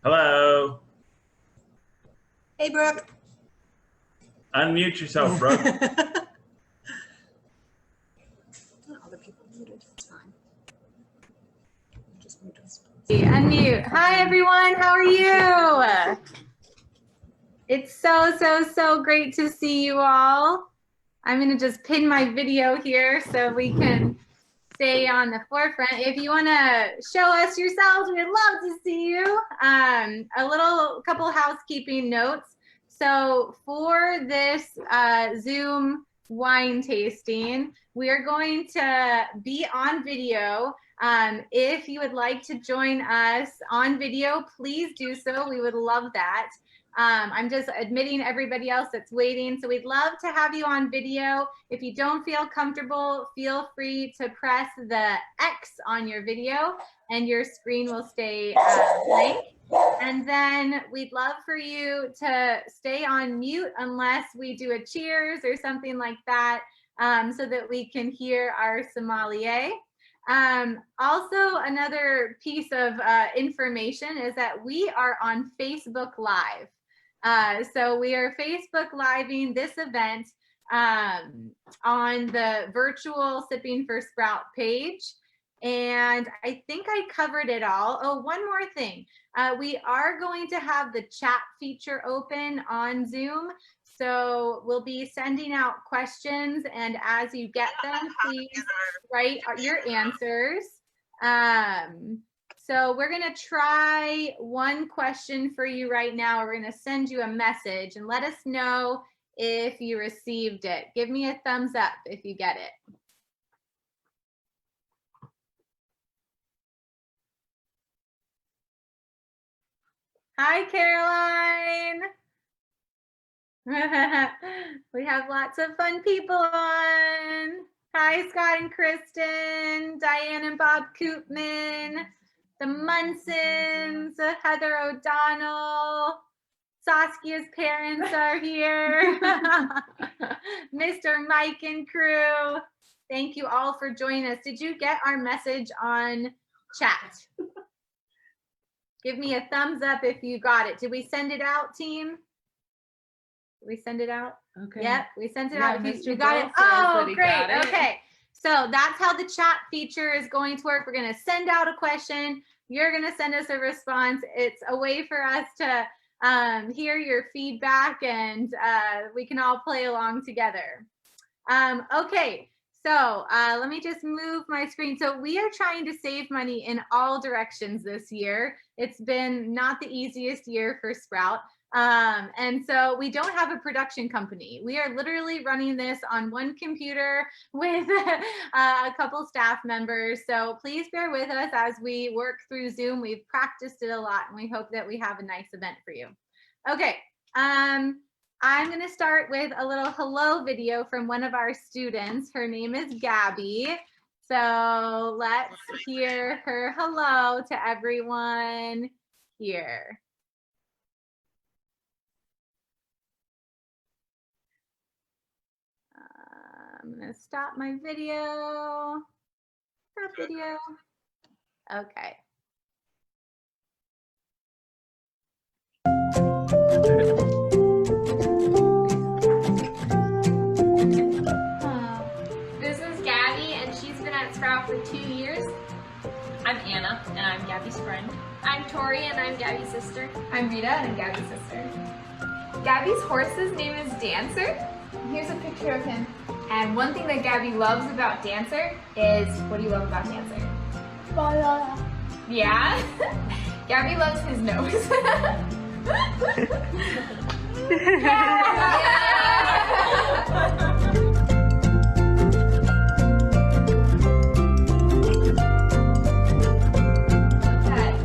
Hello. Hey, Brooke. Unmute yourself, Brooke. Other people muted. It's fine. Just mute us. Unmute. Hi, everyone. How are you? It's so great to see you all. I'm going to just pin my video here so we can stay on the forefront. If you want to show us yourselves, we'd love to see you. Couple housekeeping notes. So for this Zoom wine tasting, we are going to be on video. If you would like to join us on video, please do so. We would love that. I'm just admitting everybody else that's waiting. So we'd love to have you on video. If you don't feel comfortable, feel free to press the X on your video and your screen will stay blank. And then we'd love for you to stay on mute unless we do a cheers or something like that, so that we can hear our sommelier. Also, another piece of information is that we are on Facebook Live. So we are Facebook Living this event on the virtual Sipping for Sprout page. And I think I covered it all. Oh, one more thing. We are going to have the chat feature open on Zoom. So we'll be sending out questions, and as you get them, please write your answers. So we're gonna try one question for you right now. We're gonna send you a message and let us know if you received it. Give me a thumbs up if you get it. Hi, Caroline. We have lots of fun people on. Hi, Scott and Kristen, Diane and Bob Koopman, the Munsons, Heather O'Donnell, Saskia's parents are here, Mr. Mike and crew. Thank you all for joining us. Did you get our message on chat? Give me a thumbs up if you got it. Did we send it out, team? Did we send it out? Okay. Yep, we sent it out. Mr. You got it. Bull says Oh, that he great. got it. Okay. So that's how the chat feature is going to work. We're going to send out a question. You're going to send us a response. It's a way for us to hear your feedback, and we can all play along together. Okay. So let me just move my screen. So we are trying to save money in all directions this year. It's been not the easiest year for Sprout. And so we don't have a production company. We are literally running this on one computer with a couple staff members. So please bear with us as we work through Zoom. We've practiced it a lot, and we hope that we have a nice event for you. Okay. I'm going to start with a little hello video from one of our students. Her name is Gabby. So let's hear her hello to everyone here. I'm going to stop my video. Stop video. Okay. This is Gabby, and she's been at Sprout for 2 years. I'm Anna, and I'm Gabby's friend. I'm Tori, and I'm Gabby's sister. I'm Rita, and I'm Gabby's sister. Gabby's horse's name is Dancer. Here's a picture of him. And one thing that Gabby loves about Dancer is, what do you love about Dancer? Yeah? Gabby loves his nose.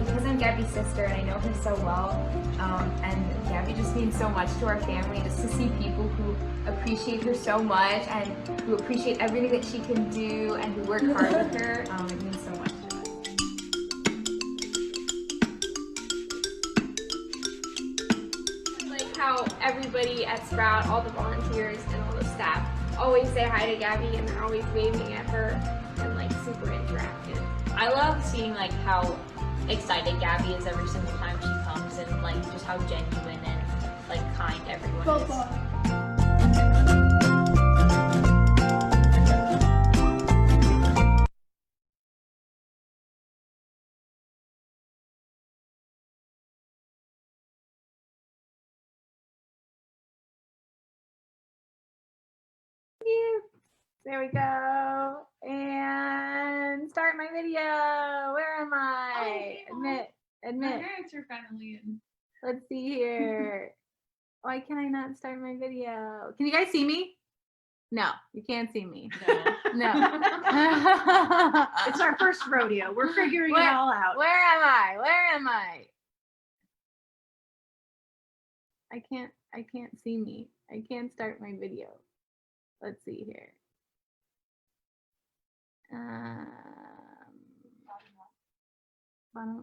Because I'm Gabby's sister and I know her so well, and Gabby just means so much to our family, just to see people who appreciate her so much and who appreciate everything that she can do and who work hard with her. It means so much to us. Like how everybody at Sprout, all the volunteers and all the staff, always say hi to Gabby and they're always waving at her and like super interactive. I love seeing like how excited Gabby is every single time she comes, and like just how genuine and like kind everyone is. There we go. And start my video. Where am I? Admit. parents are finally in. Let's see here. Why can I not start my video? Can you guys see me? No, you can't see me. No. It's our first rodeo. We're figuring it Where- all out. Where am I? Where am I? I can't see me. I can't start my video. Let's see here.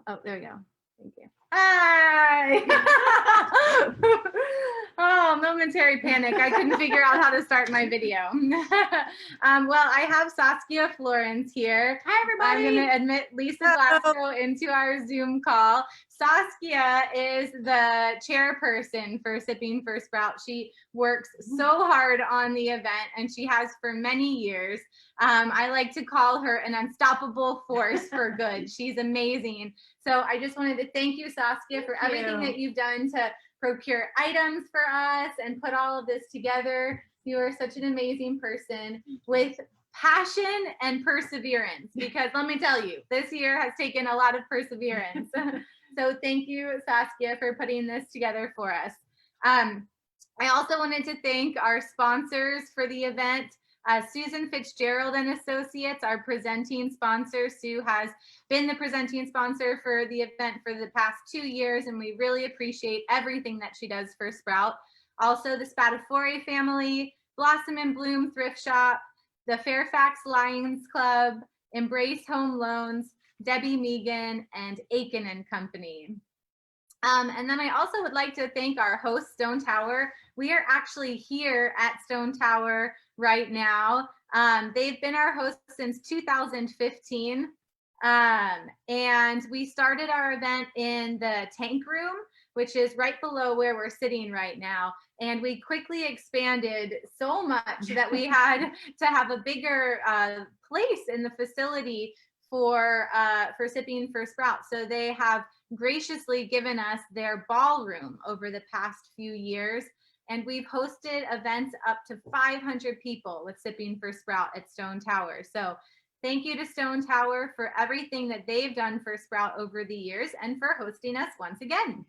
Oh, there we go. Thank you. Hi! Oh, momentary panic. I couldn't figure out how to start my video. Well, I have Saskia Florence here. Hi, I'm everybody. going to admit Lisa Glasgow into our Zoom call. Saskia is the chairperson for Sipping for Sprout. She works so hard on the event, and she has for many years. I like to call her an unstoppable force for good. She's amazing. So I just wanted to thank you, Saskia, for everything that you've done to procure items for us and put all of this together. You are such an amazing person with passion and perseverance, because let me tell you, this year has taken a lot of perseverance. So thank you, Saskia, for putting this together for us. I also wanted to thank our sponsors for the event. Susan Fitzgerald and Associates, our presenting sponsor. Sue has been the presenting sponsor for the event for the past 2 years, and we really appreciate everything that she does for Sprout. Also, the Spatafore family, Blossom and Bloom Thrift Shop, the Fairfax Lions Club, Embrace Home Loans, Debbie Megan, and Aiken and Company. And then I also would like to thank our host, Stone Tower. We are actually here at Stone Tower right now. They've been our host since 2015. And we started our event in the tank room, which is right below where we're sitting right now. And we quickly expanded so much that we had to have a bigger place in the facility for Sipping for Sprout. So they have graciously given us their ballroom over the past few years. And we've hosted events up to 500 people with Sipping for Sprout at Stone Tower. So thank you to Stone Tower for everything that they've done for Sprout over the years and for hosting us once again.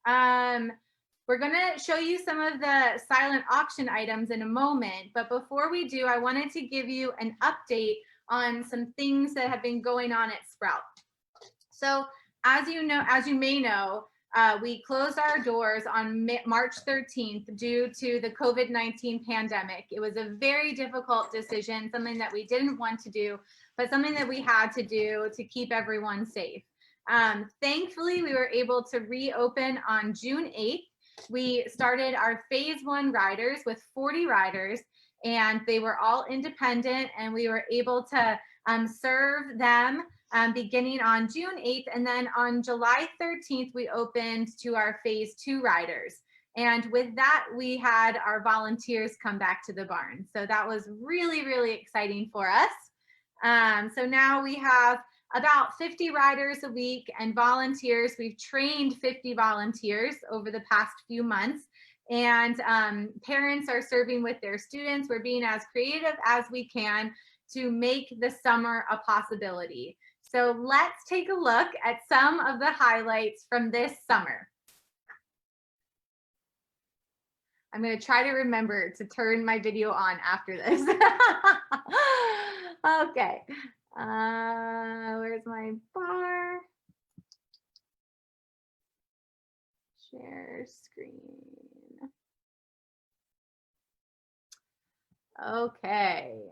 We're gonna show you some of the silent auction items in a moment, but before we do, I wanted to give you an update on some things that have been going on at Sprout. So as you may know, we closed our doors on March 13th due to the COVID-19 pandemic. It was a very difficult decision, something that we didn't want to do, but something that we had to do to keep everyone safe. Thankfully, we were able to reopen on June 8th. We started our phase 1 riders with 40 riders, and they were all independent, and we were able to serve them beginning on June 8th. And then on July 13th, we opened to our phase 2 riders. And with that, we had our volunteers come back to the barn. So that was really, really exciting for us. So now we have about 50 riders a week and volunteers. We've trained 50 volunteers over the past few months. And parents are serving with their students. We're being as creative as we can to make the summer a possibility. So let's take a look at some of the highlights from this summer. I'm going to try to remember to turn my video on after this. Okay. Where's my bar? Share screen. Okay.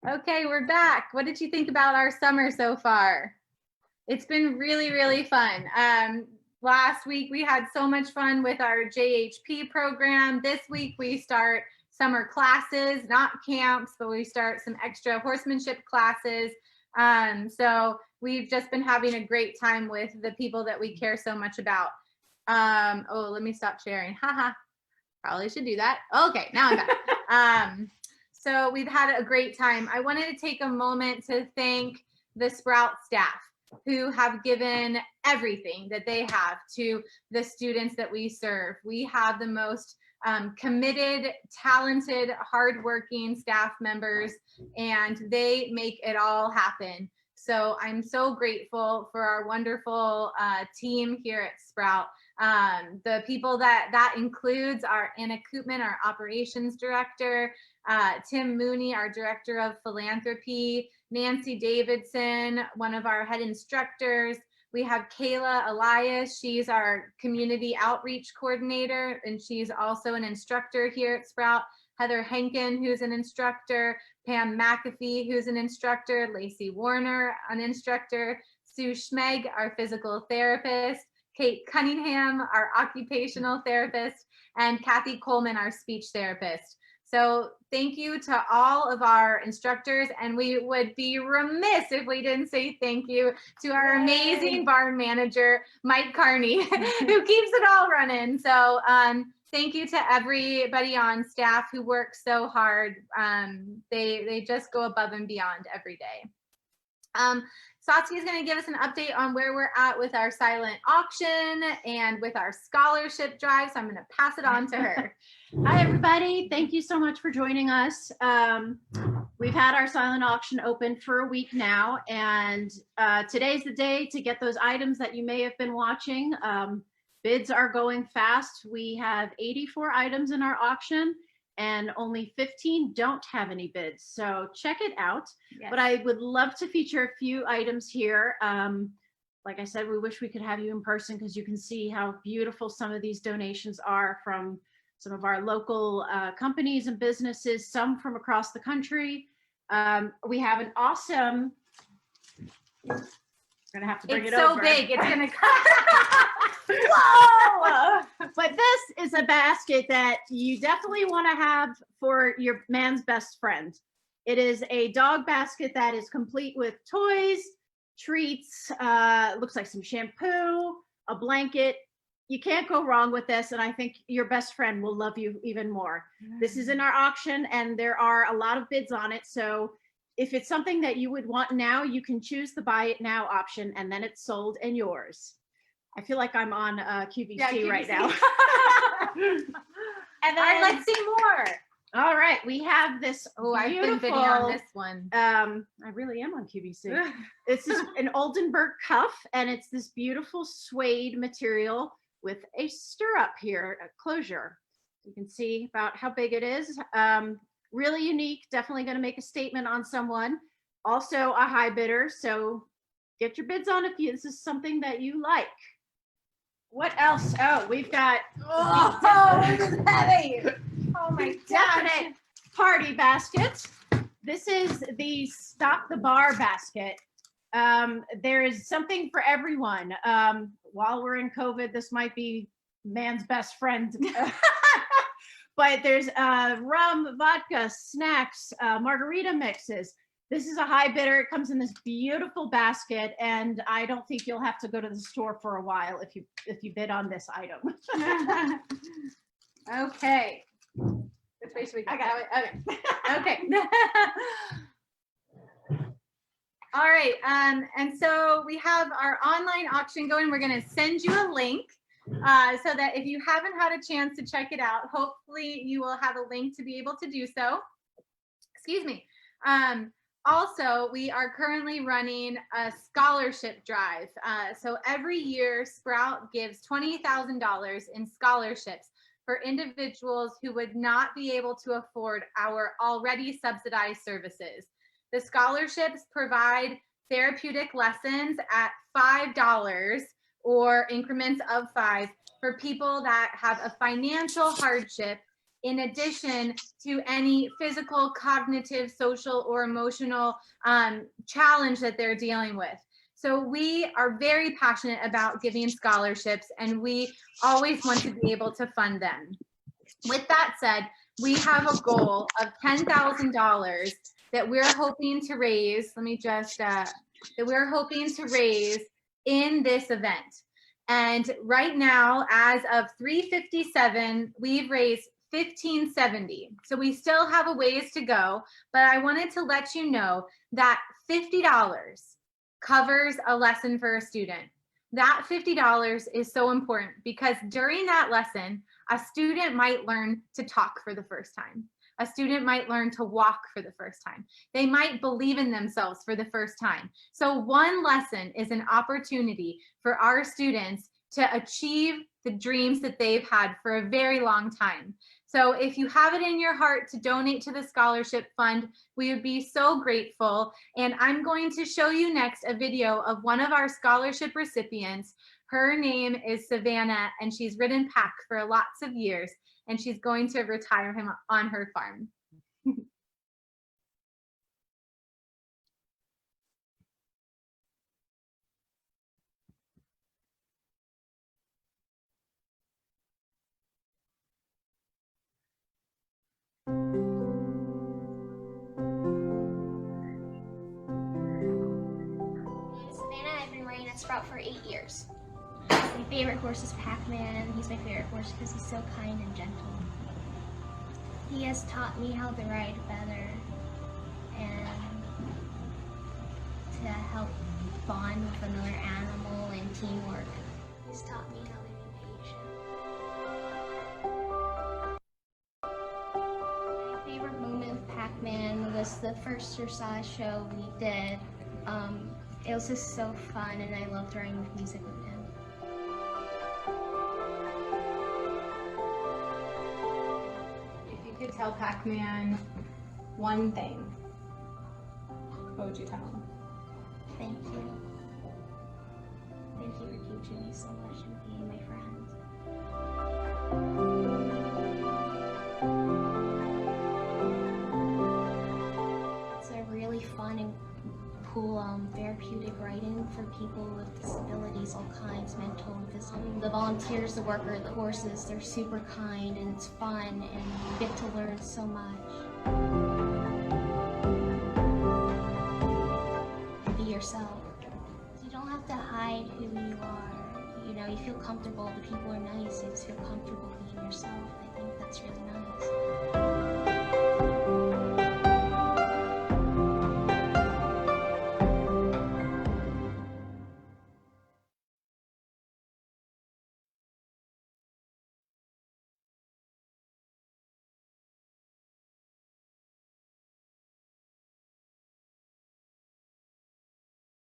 Okay, we're back. What did you think about our summer so far? It's been really, really fun. Last week we had so much fun with our JHP program. This week we start summer classes, not camps, but we start some extra horsemanship classes. So we've just been having a great time with the people that we care so much about. Oh, let me stop sharing. Haha. Probably should do that. Okay, now I'm back. So we've had a great time. I wanted to take a moment to thank the Sprout staff who have given everything that they have to the students that we serve. We have the most committed, talented, hardworking staff members, and they make it all happen. So I'm so grateful for our wonderful team here at Sprout. The people that includes are Anna Koopman, our operations director, Tim Mooney, our director of philanthropy, Nancy Davidson, one of our head instructors. We have Kayla Elias. She's our community outreach coordinator, and she's also an instructor here at Sprout. Heather Henkin, who's an instructor, Pam McAfee, who's an instructor, Lacey Warner, an instructor, Sue Schmeg, our physical therapist, Kate Cunningham, our occupational therapist, and Kathy Coleman, our speech therapist. So thank you to all of our instructors, and we would be remiss if we didn't say thank you to our amazing barn manager, Mike Carney, who keeps it all running. So thank you to everybody on staff who works so hard. They just go above and beyond every day. Satya is going to give us an update on where we're at with our silent auction and with our scholarship drive. So I'm going to pass it on to her. Hi, everybody. Thank you so much for joining us. We've had our silent auction open for a week now, and today's the day to get those items that you may have been watching. Bids are going fast. We have 84 items in our auction, and only 15 don't have any bids. So check it out. Yes. But I would love to feature a few items here. Like I said, we wish we could have you in person because you can see how beautiful some of these donations are from some of our local companies and businesses, some from across the country. We have an awesome, I'm gonna have to bring it over. It's so big, it's gonna Whoa! But this is a basket that you definitely want to have for your man's best friend. It is a dog basket that is complete with toys, treats, looks like some shampoo, a blanket. You can't go wrong with this, and I think your best friend will love you even more. This is in our auction, and there are a lot of bids on it. So if it's something that you would want now, you can choose the buy it now option, and then it's sold and yours. I feel like I'm on QVC right now. And then let's see more. All right, we have this. Oh, I've been bidding on this one. I really am on QVC. This is an Oldenburg cuff, and it's this beautiful suede material with a stirrup here, a closure. You can see about how big it is. Really unique, definitely going to make a statement on someone. Also a high bidder, so get your bids on if this is something that you like. What else? Oh, we've got this is heavy. Oh my gosh. definite party basket. This is the Stop the Bar basket. There is something for everyone. While we're in COVID, this might be man's best friend. But there's rum, vodka, snacks, margarita mixes. This is a high bidder. It comes in this beautiful basket, and I don't think you'll have to go to the store for a while if you bid on this item. Okay. Which way should we go? I got it. Okay. All right. And so we have our online auction going. We're going to send you a link so that if you haven't had a chance to check it out, hopefully you will have a link to be able to do so. Excuse me. Also, we are currently running a scholarship drive. So every year, Sprout gives $20,000 in scholarships for individuals who would not be able to afford our already subsidized services. The scholarships provide therapeutic lessons at $5 or increments of $5 for people that have a financial hardship in addition to any physical, cognitive, social, or emotional challenge that they're dealing with. So we are very passionate about giving scholarships, and we always want to be able to fund them. With that said, we have a goal of $10,000 that we're hoping to raise. Let me just, that we're hoping to raise in this event. And right now, as of 3:57, we've raised $1,570. So we still have a ways to go, but I wanted to let you know that $50 covers a lesson for a student. That $50 is so important because during that lesson, a student might learn to talk for the first time. A student might learn to walk for the first time. They might believe in themselves for the first time. So one lesson is an opportunity for our students to achieve the dreams that they've had for a very long time. So if you have it in your heart to donate to the scholarship fund, we would be so grateful. And I'm going to show you next a video of one of our scholarship recipients. Her name is Savannah, and she's ridden pack for lots of years, and she's going to retire him on her farm. Savannah, I've been riding at Sprout for 8 years. My favorite horse is Pac-Man. He's my favorite horse because he's so kind and gentle. He has taught me how to ride better and to help bond with another animal and teamwork. He's taught me how to be patient. My favorite moment of Pac-Man was the first dressage show we did. It was just so fun, and I loved riding with music with him. If you could tell Pac-Man one thing, what would you tell him? Thank you. Thank you for teaching me so much and being my friend. It's a really fun and cool therapeutic riding for people with disabilities, all kinds, mental and physical. The volunteers, the workers, the horses, they're super kind and it's fun and you get to learn so much. Be yourself. You don't have to hide who you are. You know, you feel comfortable, the people are nice, you just feel comfortable being yourself. I think that's really nice.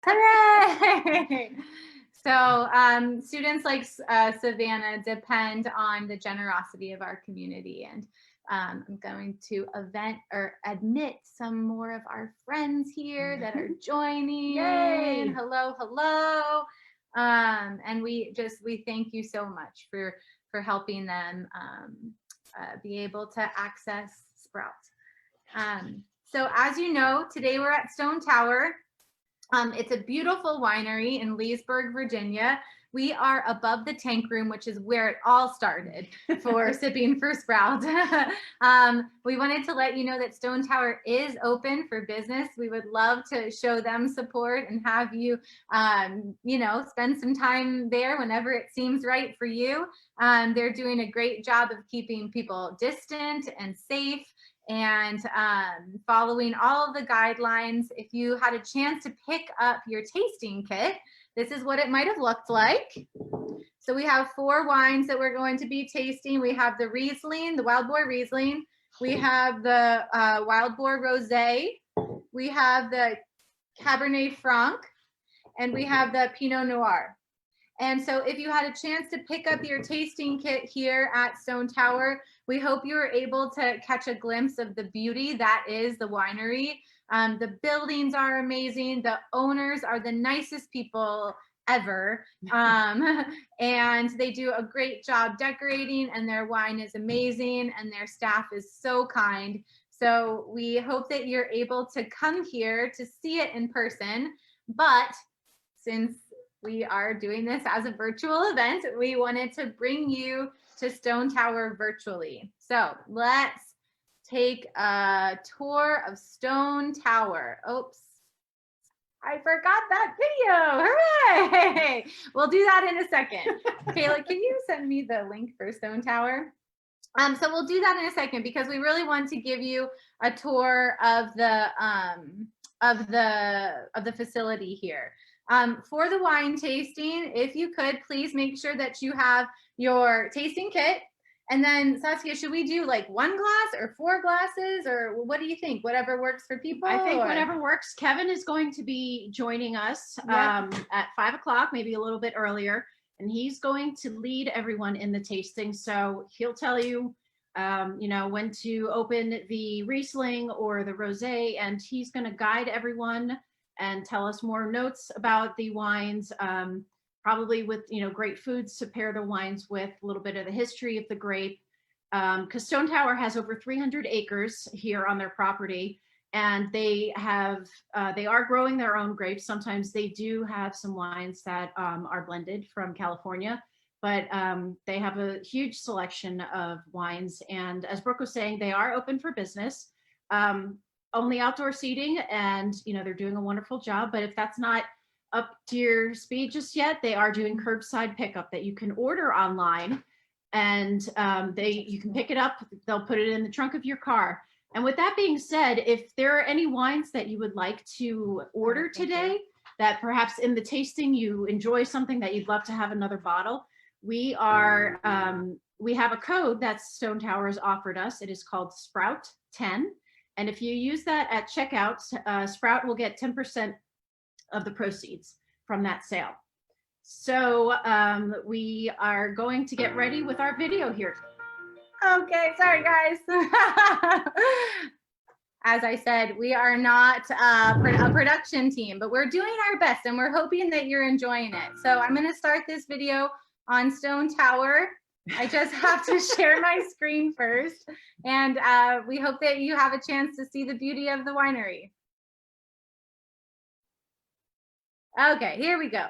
Hooray! So students like Savannah depend on the generosity of our community, and I'm going to admit some more of our friends here that are joining. Yay! Hello, hello. And we thank you so much for helping them be able to access Sprout. So as you know, today we're at Stone Tower. It's a beautiful winery in Leesburg, Virginia. We are above the tank room, which is where it all started for Sipping for Sprout. We wanted to let you know that Stone Tower is open for business. We would love to show them support and have you, spend some time there whenever it seems right for you. They're doing a great job of keeping people distant and safe, and following all of the guidelines. If you had a chance to pick up your tasting kit, this is what it might have looked like. So we have 4 wines that we're going to be tasting. We have the Riesling, the Wild Boar Riesling. We have the Wild Boar Rosé. We have the Cabernet Franc, and we have the Pinot Noir. And so if you had a chance to pick up your tasting kit here at Stone Tower, we hope you were able to catch a glimpse of the beauty that is the winery. The buildings are amazing. The owners are the nicest people ever. And they do a great job decorating, and their wine is amazing, and their staff is so kind. So we hope that you're able to come here to see it in person. But since we are doing this as a virtual event, we wanted to bring you to Stone Tower virtually. So let's take a tour of Stone Tower. Oops, I forgot that video. Hooray! We'll do that in a second. Kayla, can you send me the link for Stone Tower? So we'll do that in a second because we really want to give you a tour of the facility here. For the wine tasting, if you could, please make sure that you have your tasting kit. And then Saskia, should we do like 1 glass or 4 glasses, or what do you think? Whatever works for people? I think or? whatever works. Kevin is going to be joining us Yep. at 5 o'clock, maybe a little bit earlier, and he's going to lead everyone in the tasting. So he'll tell you, you know, when to open the Riesling or the Rosé, and he's going to guide everyone and tell us more notes about the wines. Probably with, you know, great foods to pair the wines with, a little bit of the history of the grape. Because Stone Tower has over 300 acres here on their property, and they are growing their own grapes. Sometimes they do have some wines that are blended from California, but they have a huge selection of wines. And as Brooke was saying, they are open for business, only outdoor seating, and, you know, they're doing a wonderful job. But if that's not up to your speed just yet, they are doing curbside pickup that you can order online, and you can pick it up. They'll put it in the trunk of your car. And with that being said, if there are any wines that you would like to order today, that perhaps in the tasting you enjoy something that you'd love to have another bottle, we have a code that Stone Tower has offered us. It is called Sprout10, and if you use that at checkout, Sprout will get 10% of the proceeds from that sale. So we are going to get ready with our video here. Okay, sorry guys. As I said, we are not a production team, but we're doing our best, and we're hoping that you're enjoying it. So I'm going to start this video on Stone Tower. I just have to share my screen first, and we hope that you have a chance to see the beauty of the winery. Okay, here we go.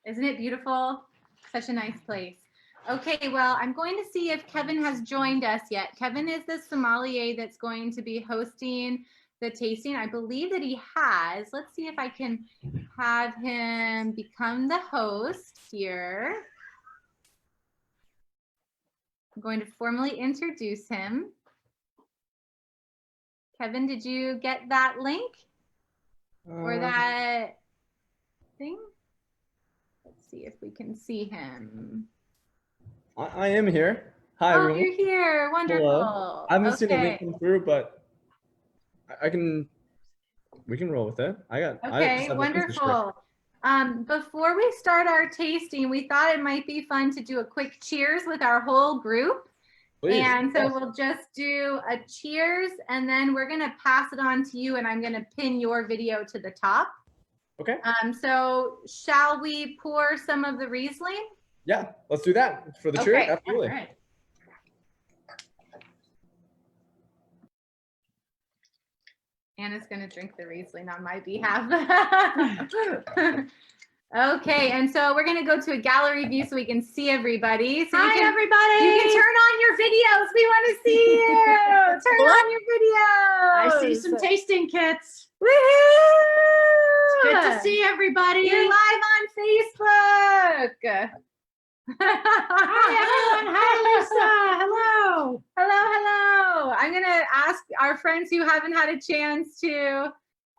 Isn't it beautiful? Such a nice place. Okay, well, I'm going to see if Kevin has joined us yet. Kevin is the sommelier that's going to be hosting the tasting. I believe that he has. Let's see if I can have him become the host here. I'm going to formally introduce him. Kevin, did you get that link or that thing? Let's see if we can see him. I am here. Hi, oh, everyone. You're here. Wonderful. Hello. I haven't seen a link Okay. come through, but we can roll with it. I just Okay, have the business trip. wonderful. Before we start our tasting, we thought it might be fun to do a quick cheers with our whole group. Please. And so Yes. we'll just do a cheers, and then we're going to pass it on to you, and I'm going to pin your video to the top. Okay. So shall we pour some of the Riesling? Yeah, let's do that for the cheer. Okay. Absolutely. All right. Anna's gonna drink the Riesling on my behalf. Okay, and so we're gonna go to a gallery view so we can see everybody. So Hi, everybody. you can turn on your videos. We want to see you. Turn on your videos. I see some tasting kits. Woohoo! Good to see everybody. You're live on Facebook. Hi, everyone. Hi, Lisa. Hello. Hello, hello. I'm gonna ask our friends who haven't had a chance to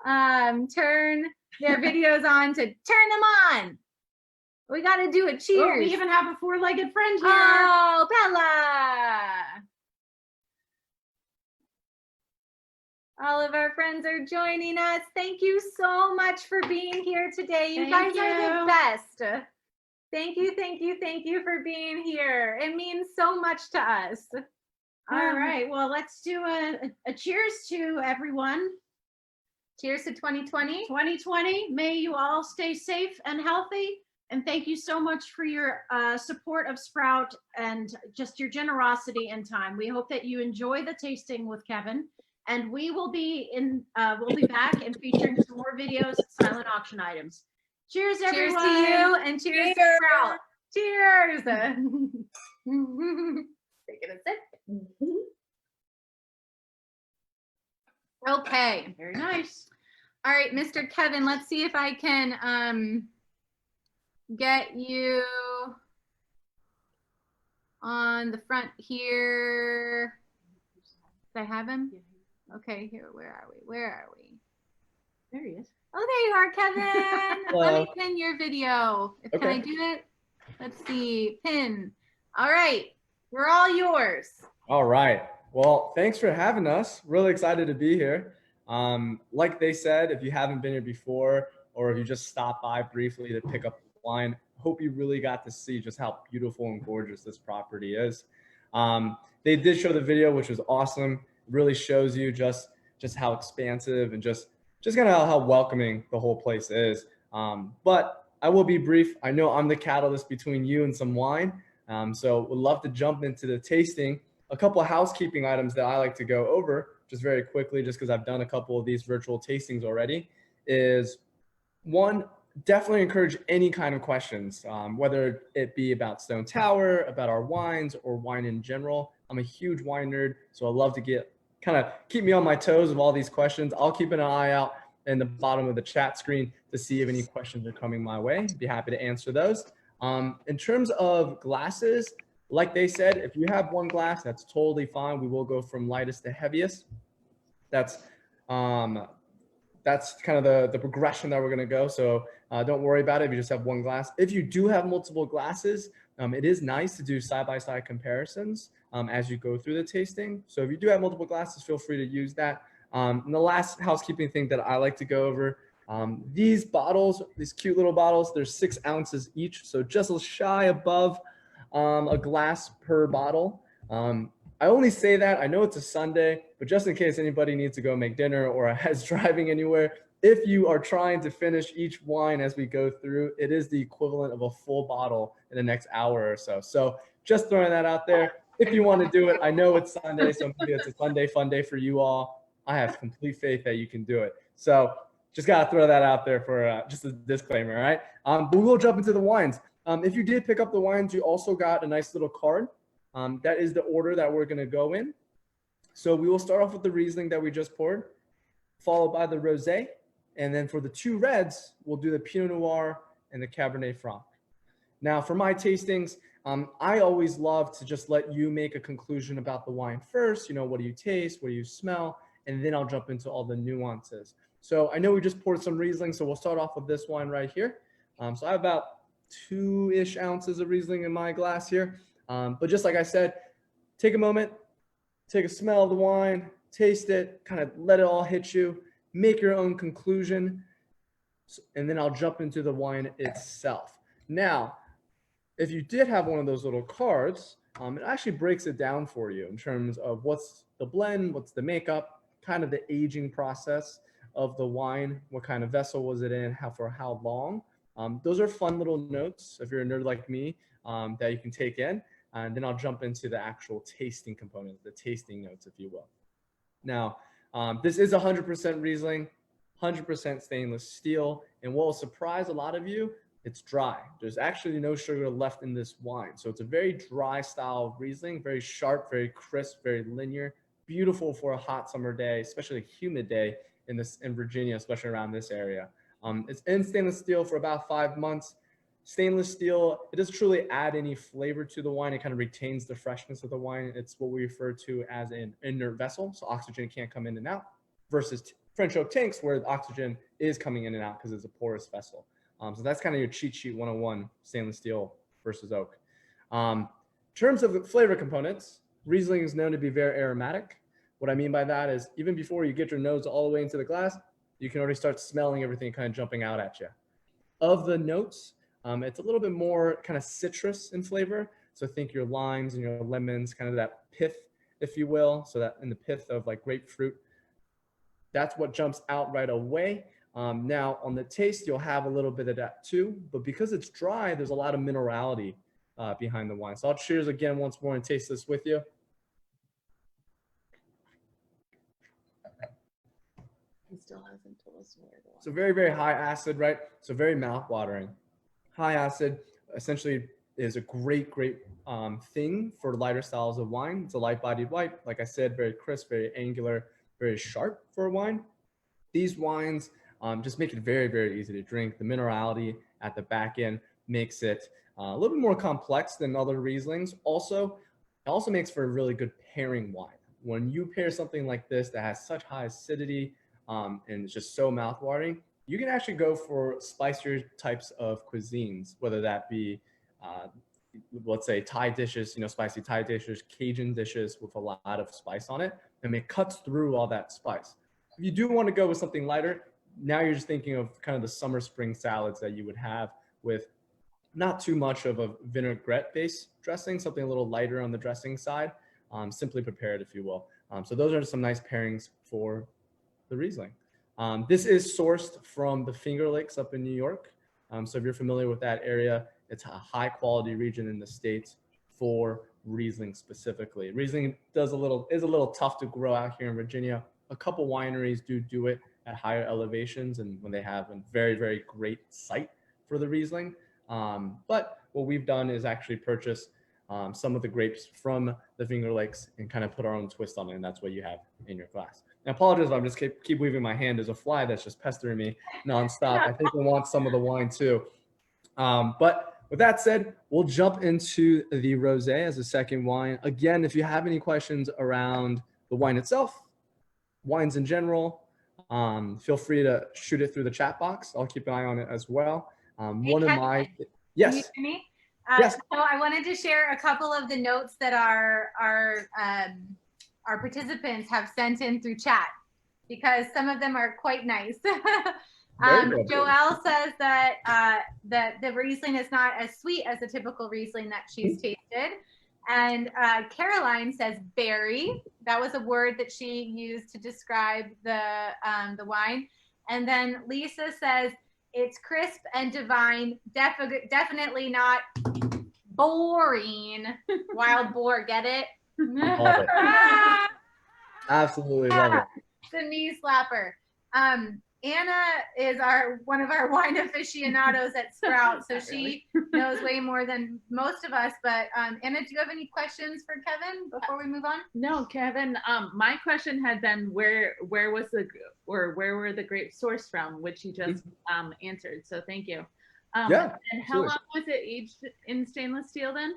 turn their videos on to turn them on. We got to do a cheers. Oh, we even have a four-legged friend here. Oh, Bella. All of our friends are joining us. Thank you so much for being here today. You Thank guys are you. the best. Thank you, thank you, thank you for being here. It means so much to us. All right. Well, let's do a cheers to everyone. Cheers to 2020. 2020. May you all stay safe and healthy. And thank you so much for your support of Sprout and just your generosity and time. We hope that you enjoy the tasting with Kevin. And we will be we'll be back and featuring some more videos, silent auction items. Cheers, everyone. Cheers to you and cheers to Sprout. Cheers. Taking a sip. Okay. Very nice. All right, Mr. Kevin, let's see if I can get you on the front here. Did I have him? Okay, here, where are we? Where are we? There he is. Oh, there you are, Kevin. Hello. Let me pin your video. Can I Okay. do it? Let's see, pin. All right, we're all yours. All right. Well, thanks for having us. Really excited to be here. Like they said, if you haven't been here before, or if you just stopped by briefly to pick up wine, hope you really got to see just how beautiful and gorgeous this property is. They did show the video, which was awesome. It really shows you just how expansive and just kind of how welcoming the whole place is. But I will be brief. I know I'm the catalyst between you and some wine. So would love to jump into the tasting. A couple of housekeeping items that I like to go over just very quickly, just because I've done a couple of these virtual tastings already, is one, definitely encourage any kind of questions, whether it be about Stone Tower, about our wines, or wine in general. I'm a huge wine nerd, so I love to keep me on my toes with all these questions. I'll keep an eye out in the bottom of the chat screen to see if any questions are coming my way. Be happy to answer those. In terms of glasses, like they said, if you have one glass, that's totally fine. We will go from lightest to heaviest. That's kind of the progression that we're going to go. So don't worry about it if you just have one glass. If you do have multiple glasses, it is nice to do side-by-side comparisons as you go through the tasting. So if you do have multiple glasses, feel free to use that. And the last housekeeping thing that I like to go over, these bottles, these cute little bottles, they're 6 ounces each. So just shy above a glass per bottle. I only say that, I know it's a Sunday, but just in case anybody needs to go make dinner or is driving anywhere, if you are trying to finish each wine as we go through, it is the equivalent of a full bottle in the next hour or so. So just throwing that out there. If you want to do it, I know it's Sunday, so maybe it's a Sunday fun day for you all. I have complete faith that you can do it. So just got to throw that out there for just a disclaimer, all right? But we'll jump into the wines. If you did pick up the wines, you also got a nice little card. That is the order that we're going to go in. So we will start off with the Riesling that we just poured, followed by the Rosé. And then for the 2 reds, we'll do the Pinot Noir and the Cabernet Franc. Now for my tastings, I always love to just let you make a conclusion about the wine first. You know, what do you taste? What do you smell? And then I'll jump into all the nuances. So I know we just poured some Riesling, so we'll start off with this wine right here. So I have about 2-ish ounces of Riesling in my glass here. But just like I said, take a moment, take a smell of the wine, taste it, kind of let it all hit you, make your own conclusion, and then I'll jump into the wine itself. Now, if you did have one of those little cards, it actually breaks it down for you in terms of what's the blend, what's the makeup, kind of the aging process of the wine, what kind of vessel was it in, for how long. Those are fun little notes if you're a nerd like me that you can take in. And then I'll jump into the actual tasting component, the tasting notes, if you will. Now, this is 100% Riesling, 100% stainless steel. And what will surprise a lot of you, it's dry. There's actually no sugar left in this wine. So it's a very dry style Riesling, very sharp, very crisp, very linear, beautiful for a hot summer day, especially a humid day in Virginia, especially around this area. It's in stainless steel for about 5 months. Stainless steel, it doesn't truly add any flavor to the wine. It kind of retains the freshness of the wine. It's what we refer to as an inert vessel, so oxygen can't come in and out, versus French oak tanks where the oxygen is coming in and out because it's a porous vessel. So that's kind of your cheat sheet 101, stainless steel versus oak. In terms of the flavor components, Riesling is known to be very aromatic. What I mean by that is even before you get your nose all the way into the glass, you can already start smelling everything kind of jumping out at you. Of the notes, it's a little bit more kind of citrus in flavor. So think your limes and your lemons, kind of that pith, if you will. So that in the pith of like grapefruit, that's what jumps out right away. Now on the taste, you'll have a little bit of that too, but because it's dry, there's a lot of minerality behind the wine. So I'll cheers again once more and taste this with you. He still hasn't told us where to. So very, very high acid, right? So very mouth-watering. High acid essentially is a great thing for lighter styles of wine. It's a light-bodied white. Like I said, very crisp, very angular, very sharp for a wine. These wines just make it very, very easy to drink. The minerality at the back end makes it a little bit more complex than other Rieslings. It also makes for a really good pairing wine. When you pair something like this that has such high acidity and it's just so mouth-watering, you can actually go for spicier types of cuisines, whether that be, let's say Thai dishes, spicy Thai dishes, Cajun dishes with a lot of spice on it, and it cuts through all that spice. If you do want to go with something lighter, now you're just thinking of kind of the summer spring salads that you would have with not too much of a vinaigrette-based dressing, something a little lighter on the dressing side, simply prepared, if you will. So those are some nice pairings for the Riesling. This is sourced from the Finger Lakes up in New York. So if you're familiar with that area, it's a high quality region in the States for Riesling specifically. Riesling is a little tough to grow out here in Virginia. A couple wineries do it at higher elevations and when they have a very, very great site for the Riesling. But what we've done is actually purchase some of the grapes from the Finger Lakes and kind of put our own twist on it, and that's what you have in your glass. I apologize if I'm just keep waving my hand. There's a fly that's just pestering me nonstop. I think we want some of the wine too. But with that said, we'll jump into the rosé as a second wine. Again, if you have any questions around the wine itself, wines in general, feel free to shoot it through the chat box. I'll keep an eye on it as well. Yes. Can you hear me? Yes. So I wanted to share a couple of the notes that our participants have sent in through chat because some of them are quite nice. Joelle says that the Riesling is not as sweet as the typical Riesling that she's tasted. And Caroline says berry. That was a word that she used to describe the wine. And then Lisa says it's crisp and divine. Definitely not boring. Wild boar, get it? Love it. Absolutely love it. The knee slapper. Anna is one of our wine aficionados at Sprout, so she knows way more than most of us. But Anna, do you have any questions for Kevin before we move on? No, Kevin. My question had been where were the grapes sourced from, which you just answered. So thank you. Yeah. And how long was it aged in stainless steel then?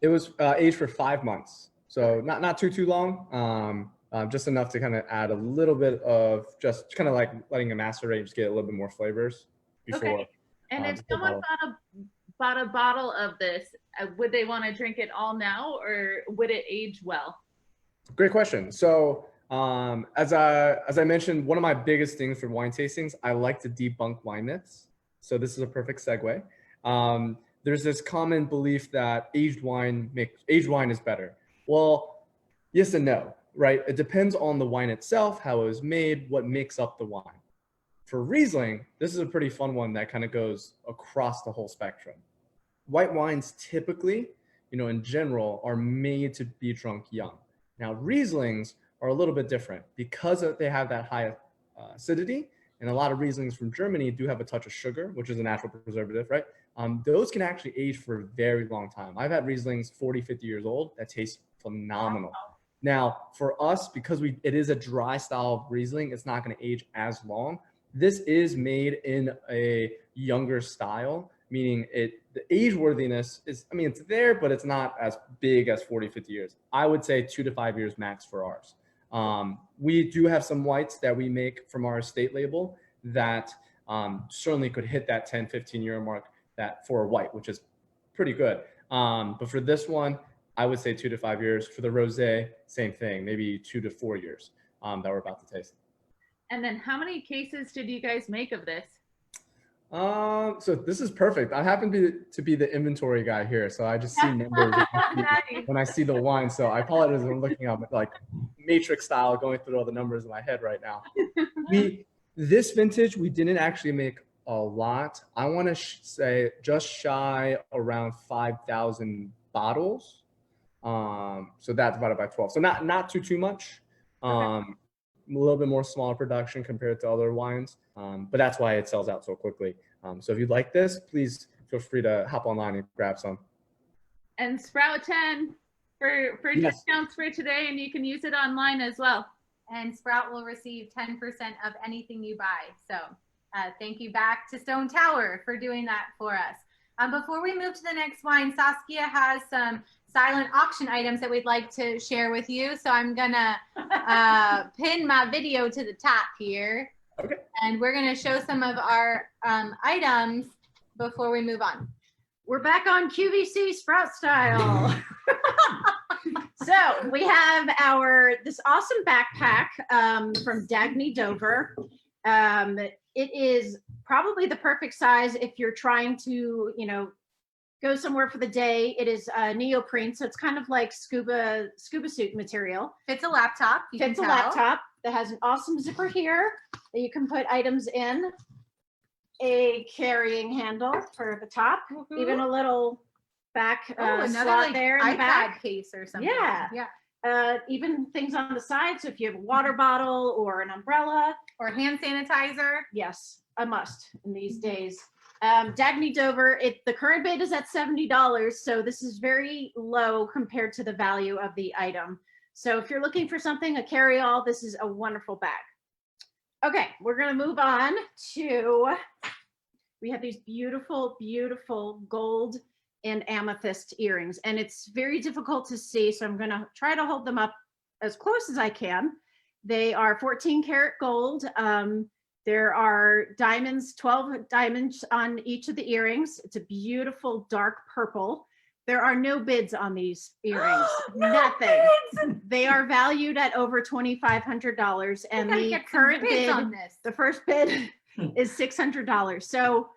It was aged for 5 months, so not too long. Just enough to kind of add a little bit of just kind of like letting it macerate, just get a little bit more flavors before. Okay. And if someone bought a bottle of this, would they want to drink it all now, or would it age well? Great question. So as I mentioned, one of my biggest things for wine tastings, I like to debunk wine myths. So this is a perfect segue. There's this common belief that aged wine is better. Well, yes and no. Right? It depends on the wine itself, how it was made, what makes up the wine. For Riesling, this is a pretty fun one that kind of goes across the whole spectrum. White wines typically, in general, are made to be drunk young. Now, Rieslings are a little bit different because they have that high acidity, and a lot of Rieslings from Germany do have a touch of sugar, which is a natural preservative, right? Those can actually age for a very long time. I've had Rieslings 40, 50 years old that taste phenomenal. Now, for us, because it is a dry style of Riesling, it's not going to age as long. This is made in a younger style, meaning the age worthiness is, it's there, but it's not as big as 40, 50 years. I would say 2 to 5 years max for ours. We do have some whites that we make from our estate label that certainly could hit that 10, 15-year mark that for a white, which is pretty good. But for this one, I would say 2 to 5 years. For the rosé, same thing, maybe 2 to 4 years that we're about to taste. And then how many cases did you guys make of this? So this is perfect. I happen to be the inventory guy here, so I just see numbers when I see the wine. So I apologize if I'm looking up like matrix style, going through all the numbers in my head right now. This vintage, we didn't actually make a lot. I want to say just shy around 5,000 bottles. So that's divided by 12. So not too much. A little bit more smaller production compared to other wines, but that's why it sells out so quickly. So if you'd like this, please feel free to hop online and grab some. And Sprout 10 for Yes. discounts for today, and you can use it online as well. And Sprout will receive 10% of anything you buy. So thank you back to Stone Tower for doing that for us. Before we move to the next wine, Saskia has some silent auction items that we'd like to share with you. So I'm gonna pin my video to the top here. Okay. And we're gonna show some of our items before we move on. We're back on QVC Sprout style. So we have this awesome backpack from Dagny Dover. It is probably the perfect size if you're trying to, go somewhere for the day. It is neoprene, so it's kind of like scuba suit material. Fits a laptop. Fits a laptop that has an awesome zipper here that you can put items in. A carrying handle for the top, even a little back another slot there in the iPad back case or something. Yeah. Even things on the side. So if you have a water bottle or an umbrella or hand sanitizer. Yes, a must in these days. Dagny Dover, the current bid is at $70. So this is very low compared to the value of the item. So if you're looking for something, a carry-all, this is a wonderful bag. Okay, we're gonna move on to, we have these beautiful, beautiful gold and amethyst earrings, and it's very difficult to see, so I'm gonna try to hold them up as close as I can. They are 14 karat gold. There are diamonds, 12 diamonds on each of the earrings. It's a beautiful dark purple. There are no bids on these earrings. Nothing. They are valued at over $2,500, and the current bid on this. The first bid is $600. So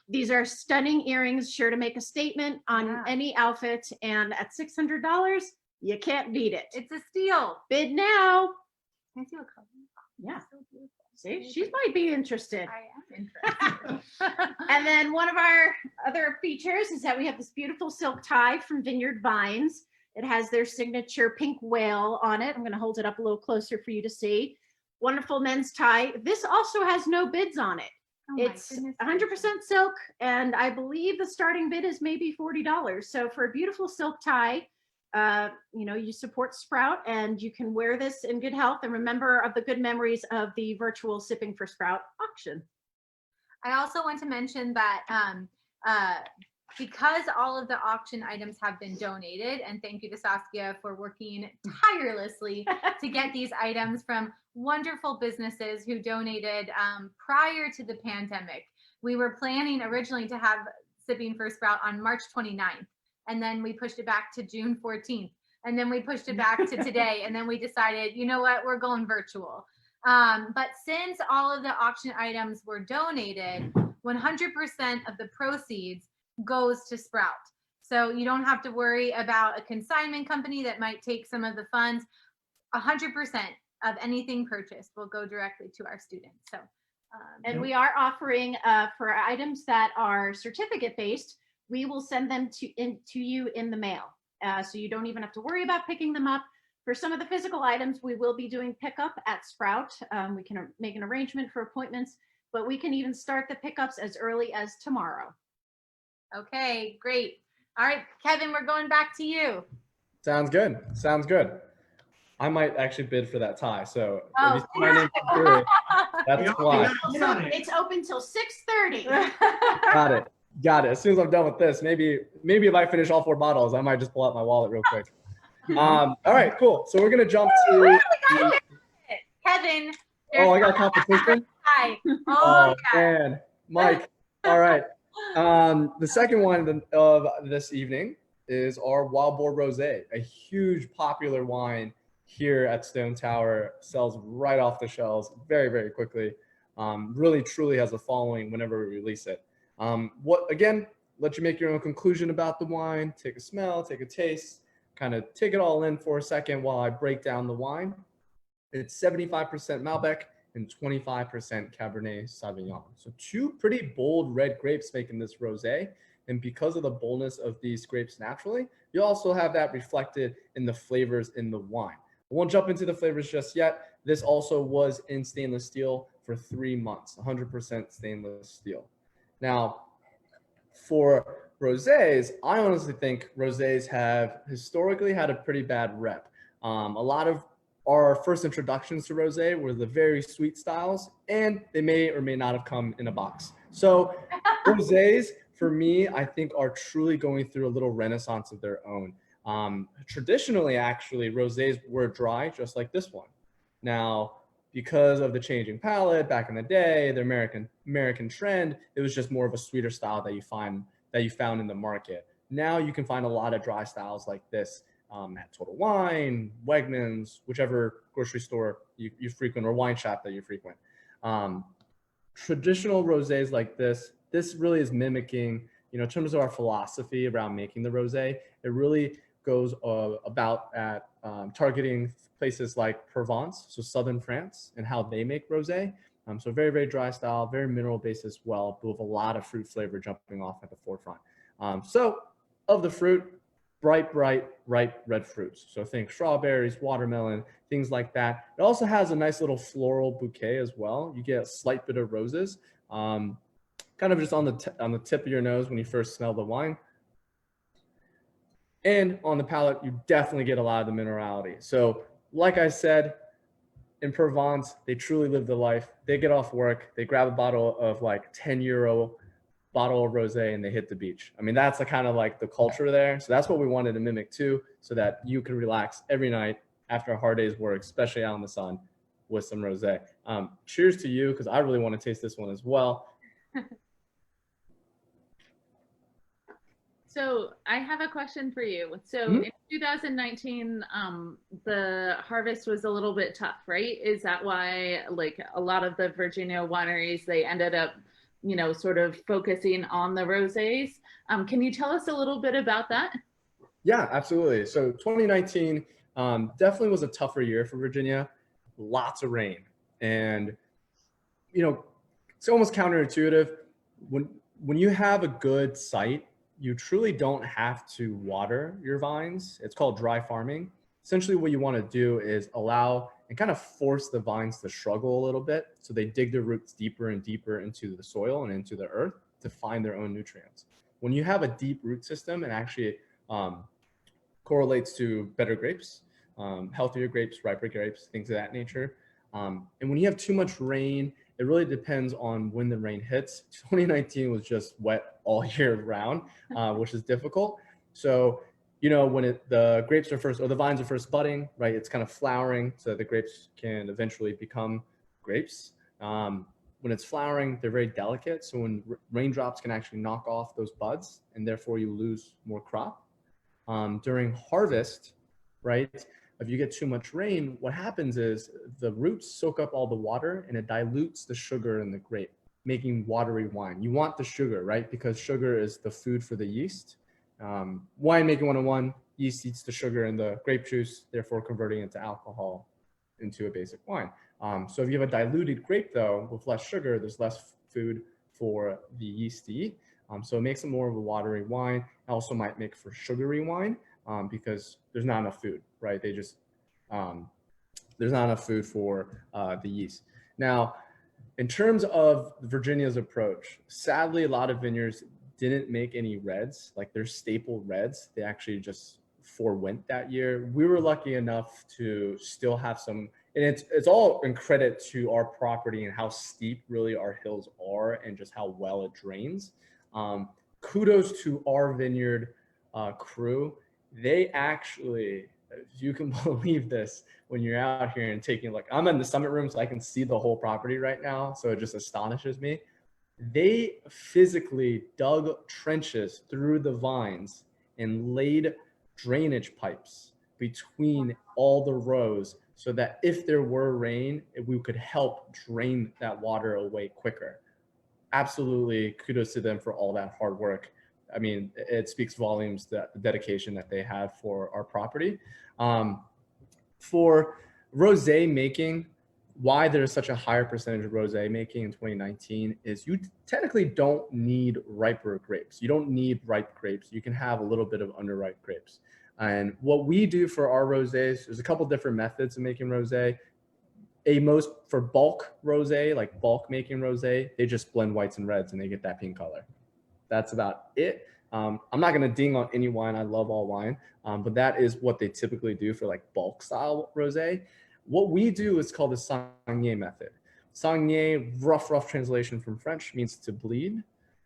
these are stunning earrings, sure to make a statement on any outfit, and at $600, you can't beat it. It's a steal. Bid now. Can I see what color? Yeah. See, she might be interested. I am interested. And then one of our other features is that we have this beautiful silk tie from Vineyard Vines. It has their signature pink whale on it. I'm going to hold it up a little closer for you to see. Wonderful men's tie. This also has no bids on it. Oh It's 100% silk, and I believe the starting bid is maybe $40. So for a beautiful silk tie, you support Sprout, and you can wear this in good health and remember of the good memories of the virtual Sipping for Sprout auction. I also want to mention that because all of the auction items have been donated, and thank you to Saskia for working tirelessly to get these items from wonderful businesses who donated prior to the pandemic. We were planning originally to have Sipping for Sprout on March 29th. And then we pushed it back to June 14th. And then we pushed it back to today. And then we decided, you know what, we're going virtual. But since all of the auction items were donated, 100% of the proceeds goes to Sprout. So you don't have to worry about a consignment company that might take some of the funds. 100% of anything purchased will go directly to our students. So And we are offering for items that are certificate based, we will send them to you in the mail. So you don't even have to worry about picking them up. For some of the physical items, we will be doing pickup at Sprout. We can make an arrangement for appointments, but we can even start the pickups as early as tomorrow. Okay, great. All right, Kevin, we're going back to you. Sounds good. Sounds good. I might actually bid for that tie. So Oh. if you see my name come through, that's why. It's open till 6:30. Got it. Got it. As soon as I'm done with this, maybe if I finish all 4 bottles, I might just pull out my wallet real quick. All right, cool. So we're gonna jump to Kevin. Oh, I got competition. Hi. Oh Yeah. man, Mike. All right. The second one of this evening is our Wild Boar Rosé, a huge popular wine here at Stone Tower. Sells right off the shelves very, very quickly. Really, truly has a following whenever we release it. Let you make your own conclusion about the wine. Take a smell, take a taste, kind of take it all in for a second while I break down the wine. It's 75% Malbec and 25% Cabernet Sauvignon. So 2 pretty bold red grapes making this rosé. And because of the boldness of these grapes naturally, you also have that reflected in the flavors in the wine. I won't jump into the flavors just yet. This also was in stainless steel for 3 months, 100% stainless steel. Now, for rosés, I honestly think rosés have historically had a pretty bad rep. A lot of our first introductions to rosé were the very sweet styles, and they may or may not have come in a box. So rosés, for me, I think are truly going through a little renaissance of their own. Traditionally, actually, rosés were dry, just like this one. Now, because of the changing palate back in the day, the American trend, it was just more of a sweeter style that you found in the market. Now you can find a lot of dry styles like this at Total Wine, Wegmans, whichever grocery store you frequent or wine shop that you frequent. Traditional rosés like this really is mimicking, in terms of our philosophy around making the rosé, it really goes about at targeting places like Provence, so southern France, and how they make rosé. So very, very dry style, very mineral based as well, but with a lot of fruit flavor jumping off at the forefront. So of the fruit, bright, ripe red fruits. So think strawberries, watermelon, things like that. It also has a nice little floral bouquet as well. You get a slight bit of roses, kind of just on the tip of your nose when you first smell the wine. And on the palate, you definitely get a lot of the minerality. So like I said, in Provence, they truly live the life. They get off work, they grab a bottle of like 10 euro bottle of rosé and they hit the beach. I mean, that's the kind of like the culture there. So that's what we wanted to mimic too, so that you can relax every night after a hard day's work, especially out in the sun, with some rosé. Cheers to you, because I really want to taste this one as well. So I have a question for you. So in 2019, the harvest was a little bit tough, right? Is that why like a lot of the Virginia wineries, they ended up, sort of focusing on the rosés? Can you tell us a little bit about that? Yeah, absolutely. So 2019 definitely was a tougher year for Virginia. Lots of rain. And, it's almost counterintuitive. When you have a good site, you truly don't have to water your vines. It's called dry farming. Essentially what you want to do is allow and kind of force the vines to struggle a little bit, so they dig their roots deeper and deeper into the soil and into the earth to find their own nutrients. When you have a deep root system, it actually correlates to better grapes, healthier grapes, riper grapes, things of that nature. And when you have too much rain, it really depends on when the rain hits. 2019 was just wet all year round, which is difficult. So, when the grapes are first, or the vines are first budding, right? It's kind of flowering so that the grapes can eventually become grapes. When it's flowering, they're very delicate. So when raindrops can actually knock off those buds, and therefore you lose more crop. During harvest, right? If you get too much rain, what happens is the roots soak up all the water and it dilutes the sugar in the grape, making watery wine. You want the sugar, right? Because sugar is the food for the yeast. Winemaking 101, yeast eats the sugar in the grape juice, therefore converting it to alcohol. into a basic wine. So if you have a diluted grape though, with less sugar, there's less food for the yeast to eat. So it makes it more of a watery wine. It also might make for sugary wine because there's not enough food, right? There's not enough food for the yeast. Now, in terms of Virginia's approach, sadly, a lot of vineyards didn't make any reds, like their staple reds. They actually just forewent that year. We were lucky enough to still have some, and it's all in credit to our property and how steep really our hills are and just how well it drains. Kudos to our vineyard crew. They actually, if you can believe this, when you're out here and taking, like, I'm in the summit room, so I can see the whole property right now. So it just astonishes me. They physically dug trenches through the vines and laid drainage pipes between all the rows so that if there were rain, we could help drain that water away quicker. Absolutely kudos to them for all that hard work. I mean, it speaks volumes, that the dedication that they have for our property. For rosé making, why there's such a higher percentage of rosé making in 2019 is you technically don't need riper grapes. You don't need ripe grapes. You can have a little bit of underripe grapes. And what we do for our rosés, there's a couple different methods of making rosé. For bulk rosé, like bulk making rosé, they just blend whites and reds and they get that pink color. That's about it. I'm not going to ding on any wine. I love all wine, but that is what they typically do for like bulk style rosé. What we do is called the Sangnier method. Sangnier, rough translation from French, means to bleed.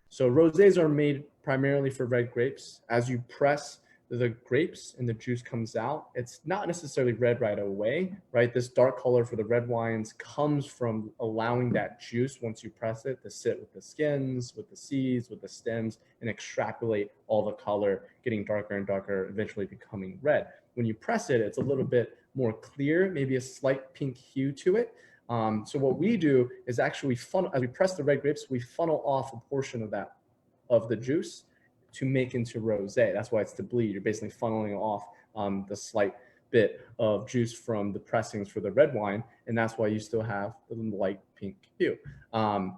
So rosés are made primarily for red grapes. As you press the grapes and the juice comes out, it's not necessarily red right away, right? This dark color for the red wines comes from allowing that juice, once you press it, to sit with the skins, with the seeds, with the stems, and extrapolate all the color, getting darker and darker, eventually becoming red. When you press it, it's a little bit more clear, maybe a slight pink hue to it. So what we do is actually as we press the red grapes, we funnel off a portion of the juice to make into rosé. That's why it's to bleed. You're basically funneling off the slight bit of juice from the pressings for the red wine, and that's why you still have the light pink hue.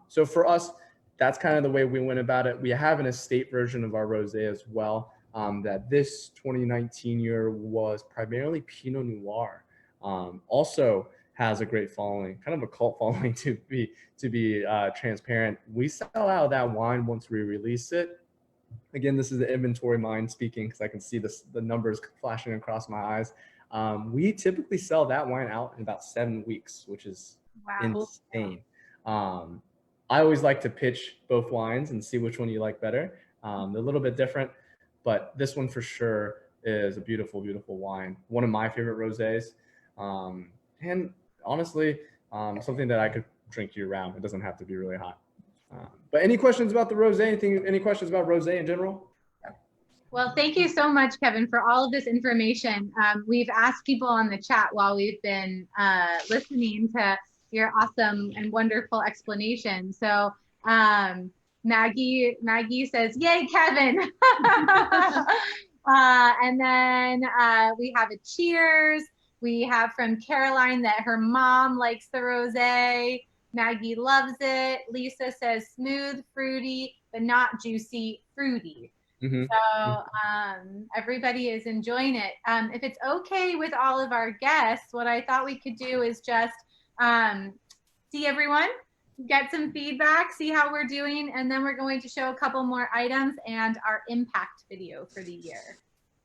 So for us, that's kind of the way we went about it. We have an estate version of our rosé as well, that this 2019 year was primarily Pinot Noir. Also has a great following, kind of a cult following to be transparent. We sell out that wine once we release it. Again, this is the inventory mind speaking because I can see the numbers flashing across my eyes. We typically sell that wine out in about 7 weeks, which is insane. I always like to pitch both wines and see which one you like better. They're a little bit different, but this one for sure is a beautiful, beautiful wine. One of my favorite rosés. And honestly, something that I could drink year round. It doesn't have to be really hot. But any questions about the rosé? Any questions about rosé in general? Well, thank you so much, Kevin, for all of this information. We've asked people on the chat while we've been listening to your awesome and wonderful explanation. So Maggie says, "Yay, Kevin!" And then we have a cheers. We have from Caroline that her mom likes the rosé. Maggie loves it. Lisa says smooth, fruity, but not juicy, fruity. Mm-hmm. So everybody is enjoying it. If it's okay with all of our guests, what I thought we could do is just see everyone, get some feedback, see how we're doing, and then we're going to show a couple more items and our impact video for the year.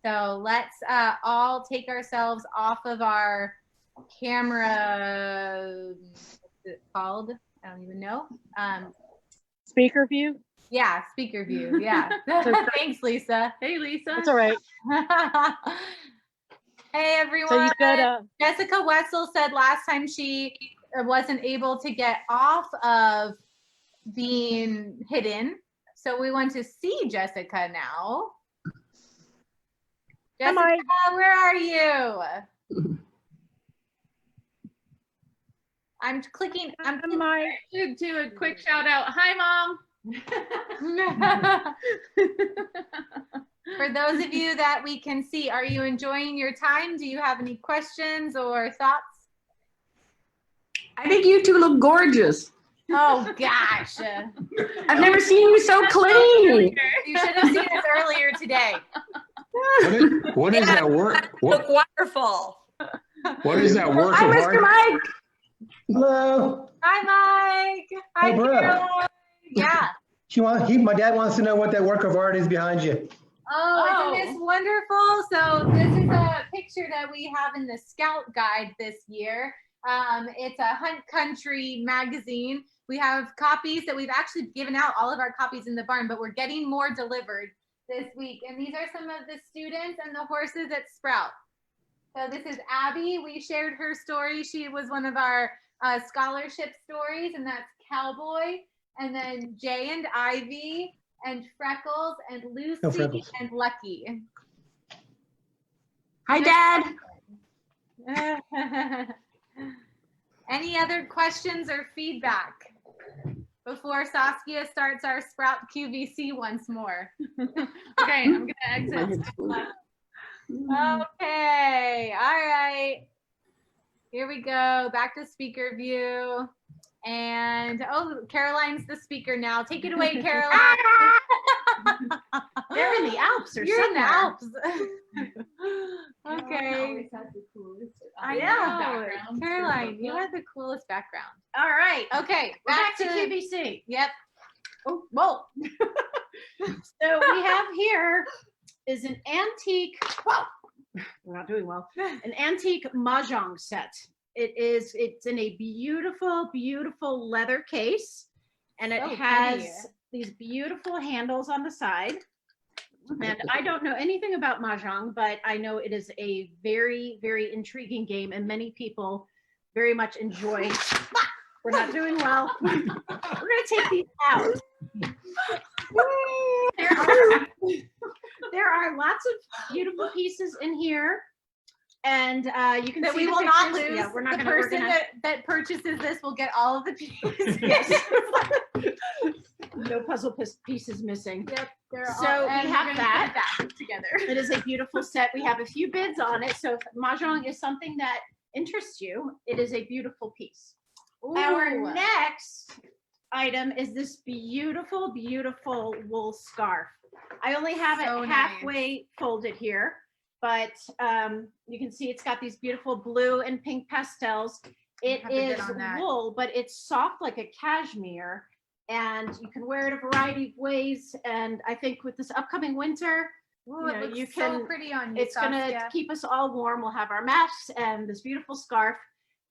So let's all take ourselves off of our camera. It's called? I don't even know. Speaker view? Yeah, speaker view. Yeah. Thanks, Lisa. Hey, Lisa. That's all right. Hey, everyone. So you could, Jessica Wetzel said last time she wasn't able to get off of being hidden. So we want to see Jessica now. Jessica, where are you? I'm clicking. I'm to do a quick shout out. Hi, Mom. For those of you that we can see, are you enjoying your time? Do you have any questions or thoughts? I think you two look gorgeous. Oh gosh. I've never seen you so clean. You should have seen us earlier today. What is that work? Look wonderful. What is that work Hi, of Mr. art? Mike. Hello. Hi, Mike. Hi, Hey, Brooke. Caroline. Yeah. My dad wants to know what that work of art is behind you. Oh, isn't this wonderful? So this is a picture that we have in the Scout Guide this year. It's a Hunt Country magazine. We have copies that we've actually given out, all of our copies in the barn, but we're getting more delivered this week. And these are some of the students and the horses at Sprout. So this is Abby. We shared her story. She was one of our scholarship stories, and that's Cowboy. And then Jay and Ivy and Freckles and Lucy and Lucky. Hi, Dad. Any other questions or feedback before Saskia starts our Sprout QVC once more? Okay, I'm gonna exit. Okay, all right. Here we go, back to speaker view. And oh, Caroline's the speaker now. Take it away, Caroline. They're in the Alps or You're in the somewhere. Alps. Okay. I know. Caroline, you have the coolest background. All right. Okay, We're back to QVC. Yep. Oh, whoa. So we have here is an antique, well, we're not doing well, an antique mahjong set. It's in a beautiful, beautiful leather case, and it has these beautiful handles on the side. And I don't know anything about mahjong, but I know it is a very, very intriguing game, and many people very much enjoy. We're not doing well. We're gonna take these out. There are lots of beautiful pieces in here, and you can that see we the will not pictures. lose. Yeah, we're not the gonna, person that purchases this will get all of the pieces. No puzzle pieces missing. Yep. So we have that together. It is a beautiful set. We have a few bids on it. So if mahjong is something that interests you, it is a beautiful piece. Our Ooh. next item is this beautiful, beautiful wool scarf. I only have So it nice. halfway folded here, but you can see it's got these beautiful blue and pink pastels. It have a bid is on that. wool, but it's soft like a cashmere, and you can wear it a variety of ways. And I think with this upcoming winter, Ooh, it looks you so can, pretty on you, it's gonna Saskia. keep us all warm. We'll have our masks and this beautiful scarf.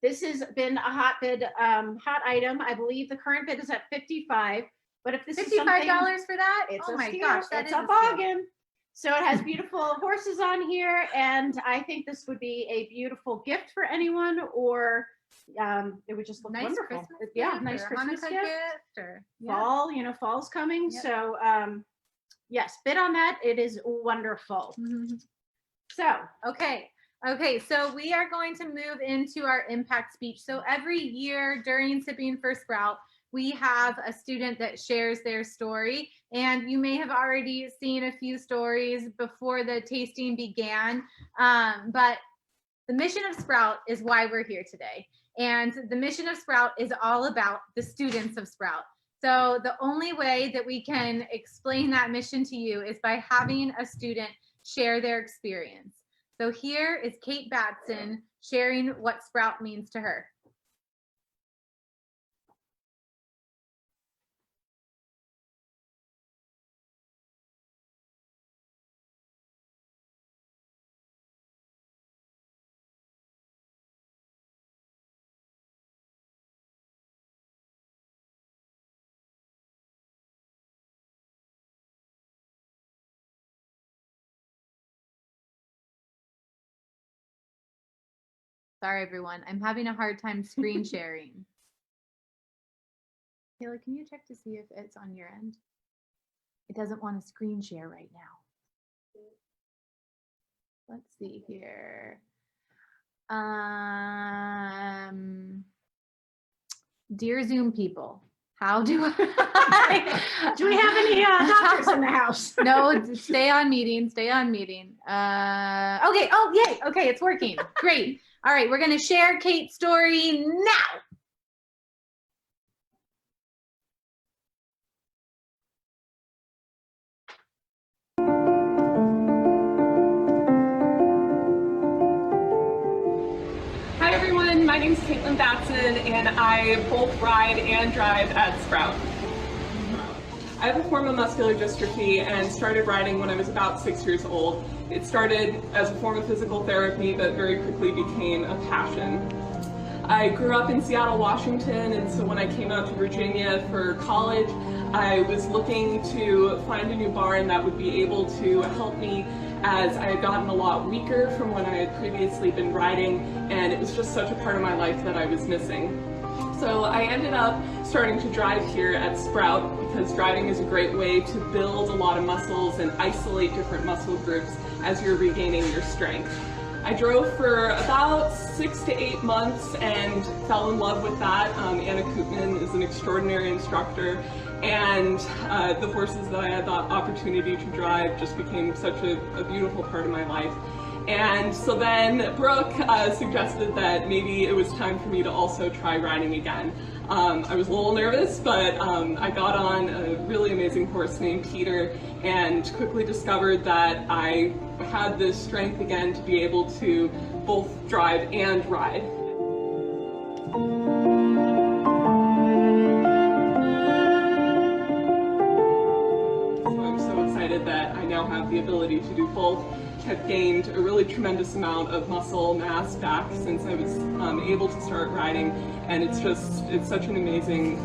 This has been a hot bid, hot item. I believe the current bid is at 55. But if this is $55 something, for that? it's Oh a my steal. gosh, that It's is a a steal. bargain. So it has beautiful horses on here, and I think this would be a beautiful gift for anyone, or it would just look Nice wonderful. Christmas Yeah, gift nice or Christmas Hanukkah gift. or Fall, fall's coming. Yep. So yes, bid on that. It is wonderful. So Okay, so we are going to move into our impact speech. So every year during Sipping for Sprout, we have a student that shares their story, and you may have already seen a few stories before the tasting began, but the mission of Sprout is why we're here today. And the mission of Sprout is all about the students of Sprout. So the only way that we can explain that mission to you is by having a student share their experience. So here is Kate Batson sharing what Sprout means to her. Sorry, everyone. I'm having a hard time screen sharing. Kayla, can you check to see if it's on your end? It doesn't want to screen share right now. Let's see here. Dear Zoom people, how do I? do we have any doctors in the house? No, stay on meeting, stay on meeting. Okay, oh, yay, okay, it's working, great. All right, we're gonna share Kate's story now. everyone, my name is Caitlin Batson and I both ride and drive at Sprout. I have a form of muscular dystrophy and started riding when I was about 6 years old. It started as a form of physical therapy but very quickly became a passion. I grew up in Seattle, Washington, and so when I came out to Virginia for college, I was looking to find a new barn that would be able to help me as I had gotten a lot weaker from when I had previously been riding, and it was just such a part of my life that I was missing. So I ended up starting to drive here at Sprout because driving is a great way to build a lot of muscles and isolate different muscle groups as you're regaining your strength. I drove for about 6 to 8 months and fell in love with that. Anna Koopman is an extraordinary instructor, and the horses that I had the opportunity to drive just became such a beautiful part of my life. And so then Brooke suggested that maybe it was time for me to also try riding again. I was a little nervous, but I got on a really amazing horse named Peter and quickly discovered that I had the strength again to be able to both drive and ride. So I'm so excited that I now have the ability to do both. Have gained a really tremendous amount of muscle mass back since I was able to start riding, and it's such an amazing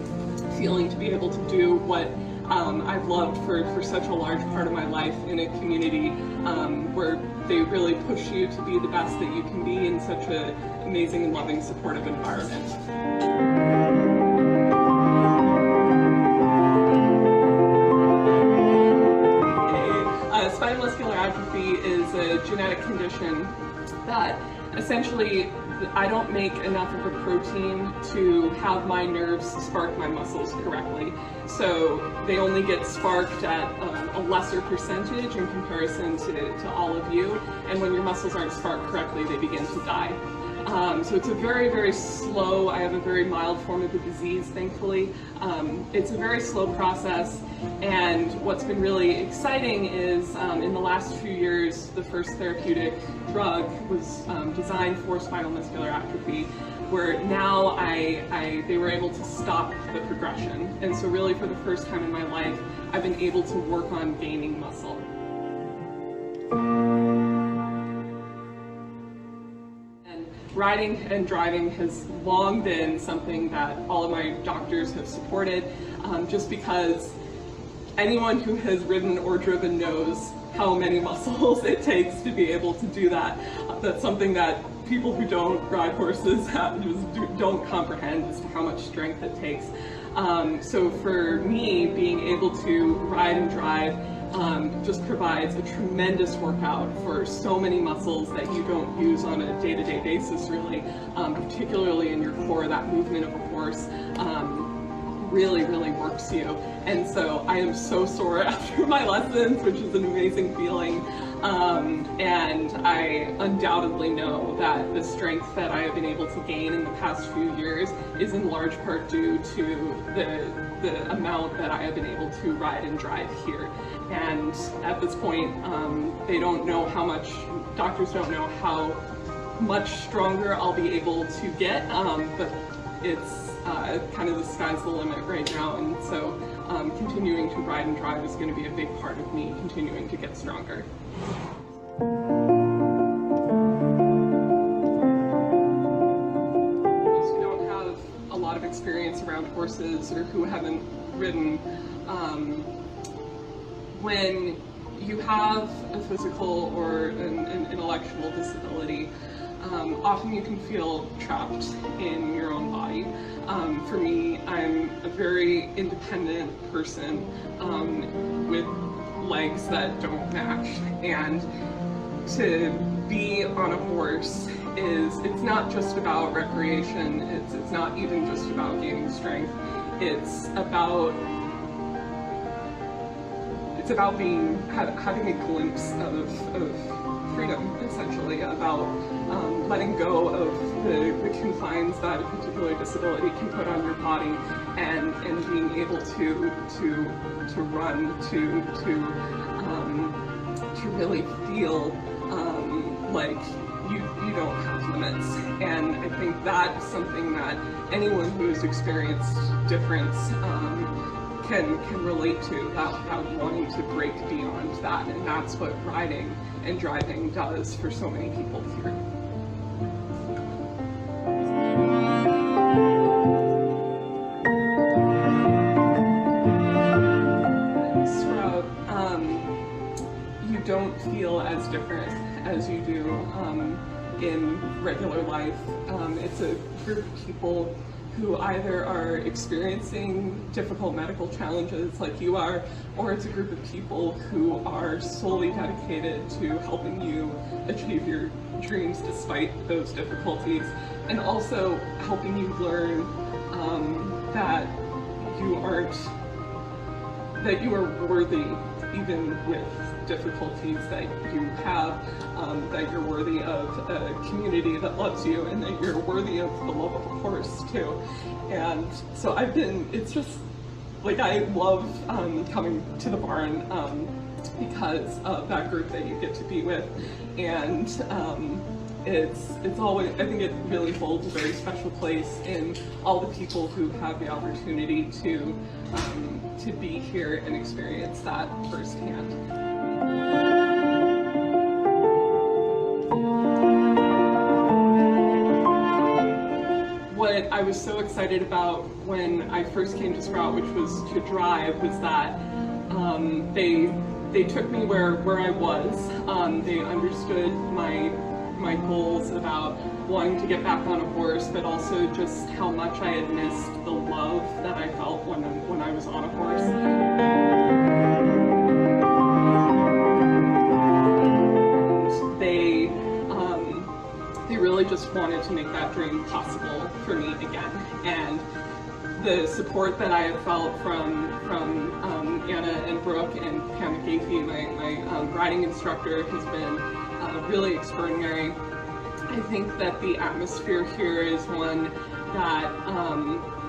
feeling to be able to do what I've loved for such a large part of my life in a community where they really push you to be the best that you can be in such an amazing and loving, supportive environment. Spinal muscular atrophy is a genetic condition that essentially I don't make enough of a protein to have my nerves spark my muscles correctly. So they only get sparked at a lesser percentage in comparison to all of you. And when your muscles aren't sparked correctly, they begin to die. So it's a very, very slow, I have a very mild form of the disease, thankfully. It's a very slow process, and what's been really exciting is in the last few years, the first therapeutic drug was designed for spinal muscular atrophy, where now they were able to stop the progression. And so really for the first time in my life, I've been able to work on gaining muscle. Riding and driving has long been something that all of my doctors have supported, just because anyone who has ridden or driven knows how many muscles it takes to be able to do that. That's something that people who don't ride horses just don't comprehend as to how much strength it takes. So for me, being able to ride and drive just provides a tremendous workout for so many muscles that you don't use on a day-to-day basis, really, particularly in your core. That movement of a horse really, really works you. And so I am so sore after my lessons, which is an amazing feeling. And I undoubtedly know that the strength that I have been able to gain in the past few years is in large part due to the amount that I have been able to ride and drive here. And at this point, they don't know how much, doctors don't know how much stronger I'll be able to get, but it's kind of the sky's the limit right now. And so continuing to ride and drive is going to be a big part of me continuing to get stronger. Those who don't have a lot of experience around horses or who haven't ridden, when you have a physical or an intellectual disability, often you can feel trapped in your own body. For me, I'm a very independent person with legs that don't match, and to be on a horse it's not just about recreation, it's not even just about gaining strength, it's about having a glimpse of freedom, essentially, about letting go of the confines that a particular disability can put on your body, and being able to run, to really feel like you you don't have limits. And I think that is something that anyone who has experienced difference can relate to, without wanting to break beyond that. And that's what riding and driving does for so many people here. Sprout, you don't feel as different as you do in regular life. It's a group of people who either are experiencing difficult medical challenges like you are, or it's a group of people who are solely dedicated to helping you achieve your dreams despite those difficulties, and also helping you learn that you are worthy even with difficulties that you have, that you're worthy of a community that loves you, and that you're worthy of the love of a horse too. And so it's just like, I love coming to the barn because of that group that you get to be with. And it's always, I think it really holds a very special place in all the people who have the opportunity to be here and experience that firsthand. What I was so excited about when I first came to Sprout, which was to drive, was that they took me where I was. They understood my goals about wanting to get back on a horse, but also just how much I had missed the love that I felt when I was on a horse. They really just wanted to make that dream possible for me again. And the support that I have felt from Anna and Brooke and Pam McAfee, my riding instructor, has been really extraordinary. I think that the atmosphere here is one that,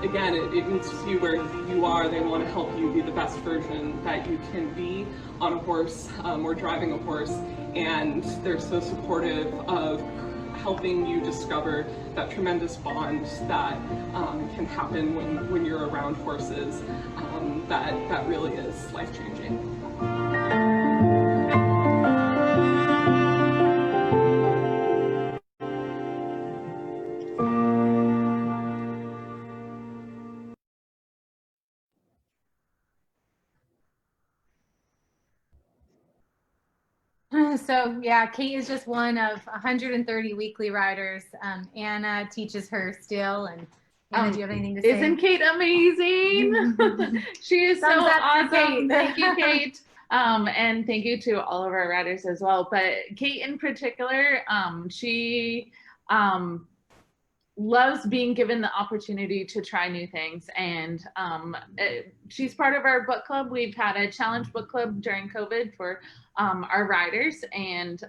again, it meets you where you are. They want to help you be the best version that you can be on a horse or driving a horse, and they're so supportive of helping you discover that tremendous bond that can happen when you're around horses, that really is life-changing. So yeah, Kate is just one of 130 weekly riders. Anna teaches her still, and Anna, do you have anything to say? Isn't Kate amazing? She is so awesome. Thank you, Kate. And thank you to all of our riders as well. But Kate in particular, she loves being given the opportunity to try new things. And she's part of our book club. We've had a challenge book club during COVID for our riders, and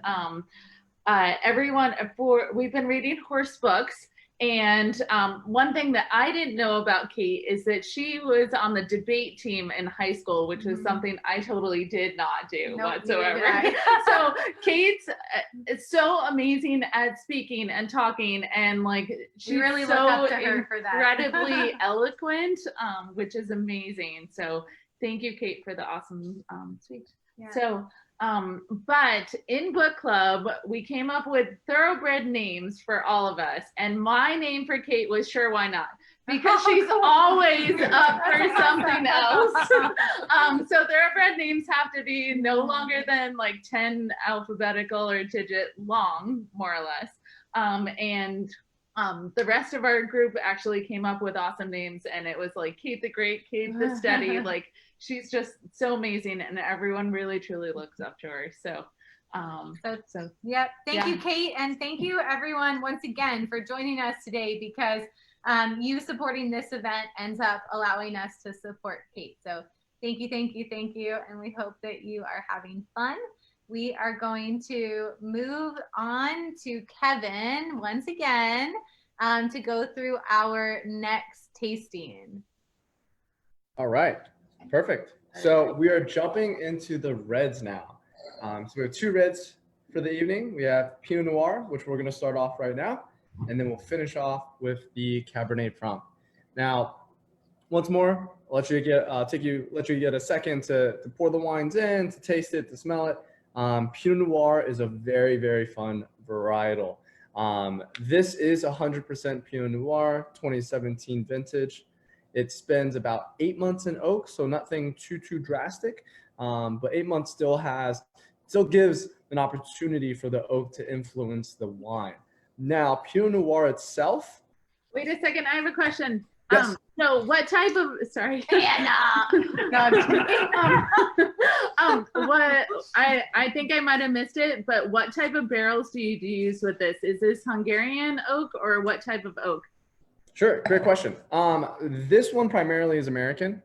we've been reading horse books. And one thing that I didn't know about Kate is that she was on the debate team in high school, which was something I totally did not do whatsoever. So Kate's so amazing at speaking and talking, and like she really looked up to her for that. Incredibly eloquent, which is amazing. So thank you, Kate, for the awesome speech. Yeah. So but in book club, we came up with thoroughbred names for all of us. And my name for Kate was Sure Why Not, because she's always up for something else. So thoroughbred names have to be no longer than like 10 alphabetical or digit long, more or less. The rest of our group actually came up with awesome names, and it was like Kate the Great, Kate the Steady, like she's just so amazing, and everyone really truly looks up to her. So yep. Thank you, Kate, and thank you everyone once again for joining us today, because you supporting this event ends up allowing us to support Kate. So thank you, thank you, thank you, and we hope that you are having fun. We are going to move on to Kevin once again to go through our next tasting. All right, perfect. So we are jumping into the reds now. So we have two reds for the evening. We have Pinot Noir, which we're going to start off right now, and then we'll finish off with the Cabernet Franc. Now, once more, I'll let you get a second to pour the wines in, to taste it, to smell it. Pinot Noir is a very, very fun varietal. This is 100% Pinot Noir, 2017 vintage. It spends about 8 months in oak, so nothing too drastic, but 8 months still gives an opportunity for the oak to influence the wine. Now, Pinot Noir itself. Wait a second, I have a question. Yes. So what type of, sorry. Anna. No, I'm kidding. What, I think I might have missed it, but what type of barrels do you use with this? Is this Hungarian oak or what type of oak? Sure, great question. This one primarily is American.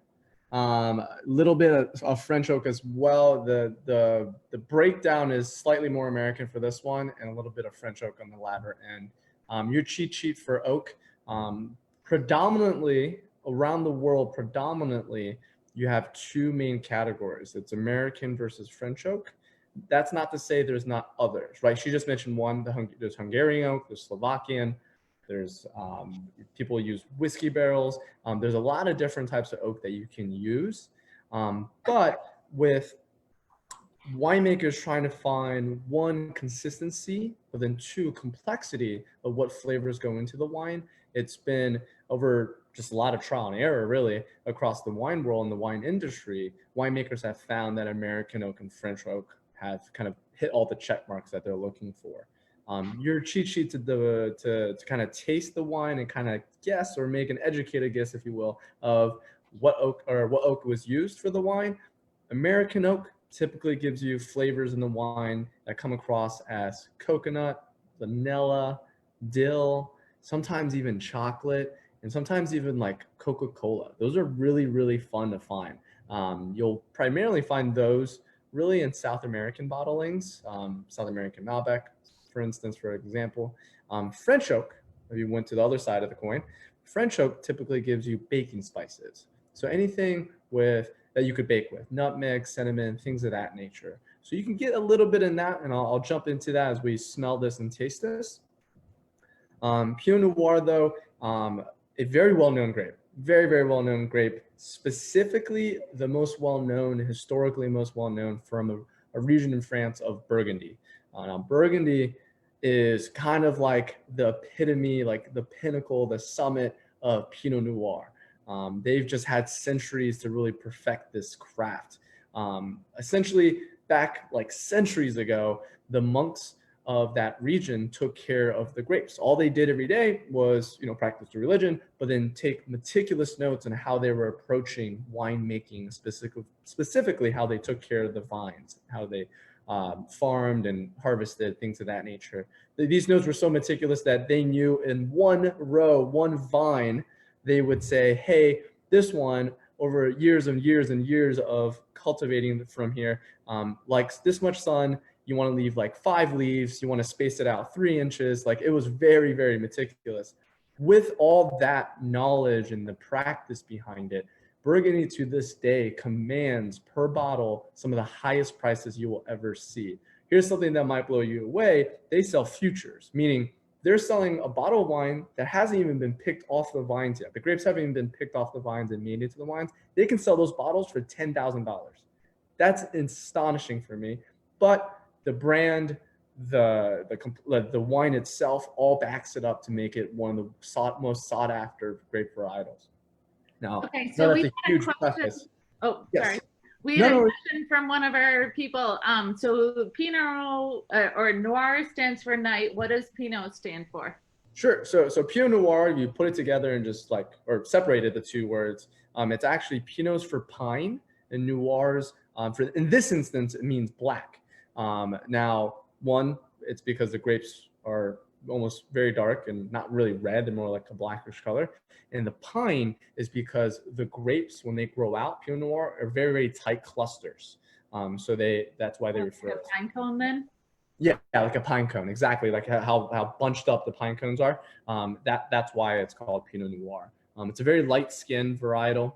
Little bit of French oak as well. The breakdown is slightly more American for this one, and a little bit of French oak on the latter end. Your cheat sheet for oak, predominantly around the world, you have two main categories. It's American versus French oak. That's not to say there's not others, right? She just mentioned one. There's Hungarian oak, there's Slovakian. There's people use whiskey barrels. There's a lot of different types of oak that you can use. But with winemakers trying to find one, consistency, but then two, complexity of what flavors go into the wine, it's been over just a lot of trial and error really across the wine world and the wine industry. Winemakers have found that American oak and French oak have kind of hit all the check marks that they're looking for. Your cheat sheet to kind of taste the wine and kind of guess or make an educated guess, if you will, of what oak was used for the wine. American oak typically gives you flavors in the wine that come across as coconut, vanilla, dill, sometimes even chocolate, and sometimes even like Coca-Cola. Those are really, really fun to find. You'll primarily find those really in South American bottlings, South American Malbec, for instance, for example. French oak, if you went to the other side of the coin, French oak typically gives you baking spices. So anything that you could bake with, nutmeg, cinnamon, things of that nature. So you can get a little bit in that, and I'll jump into that as we smell this and taste this. Pinot Noir, though, a very well-known grape, very, very well-known grape, specifically the most well-known, historically most well-known from a region in France of Burgundy. Now, Burgundy is kind of like the epitome, like the pinnacle, the summit of Pinot Noir. They've just had centuries to really perfect this craft. Essentially, back like centuries ago, the monks of that region took care of the grapes. All they did every day was, practice the religion, but then take meticulous notes on how they were approaching winemaking, specifically how they took care of the vines, how they farmed and harvested, things of that nature. These notes were so meticulous that they knew in one row, one vine, they would say, hey, this one over years and years and years of cultivating from here likes this much sun. You want to leave like 5 leaves. You want to space it out 3 inches. Like it was very, very meticulous. With all that knowledge and the practice behind it, Burgundy to this day commands per bottle some of the highest prices you will ever see. Here's something that might blow you away. They sell futures, meaning they're selling a bottle of wine that hasn't even been picked off the vines yet. The grapes haven't even been picked off the vines and made into the wines. They can sell those bottles for $10,000. That's astonishing for me. But the brand, the wine itself all backs it up to make it one of the most sought after grape varietals. Now, okay, so we had a huge question. Oh, yes. Sorry. We had a question from one of our people. So Pinot or Noir stands for night. What does Pinot stand for? Sure. So Pinot Noir, you put it together and just or separated the two words. It's actually Pinots for pine and Noirs in this instance, it means black. Now, one, it's because the grapes are almost very dark and not really red, they're more like a blackish color. And the pine is because the grapes, when they grow out, Pinot Noir, are very, very tight clusters. So that's why they refer to a pine cone then? Yeah, like a pine cone, exactly. Like how bunched up the pine cones are. That's why it's called Pinot Noir. It's a very light skinned varietal,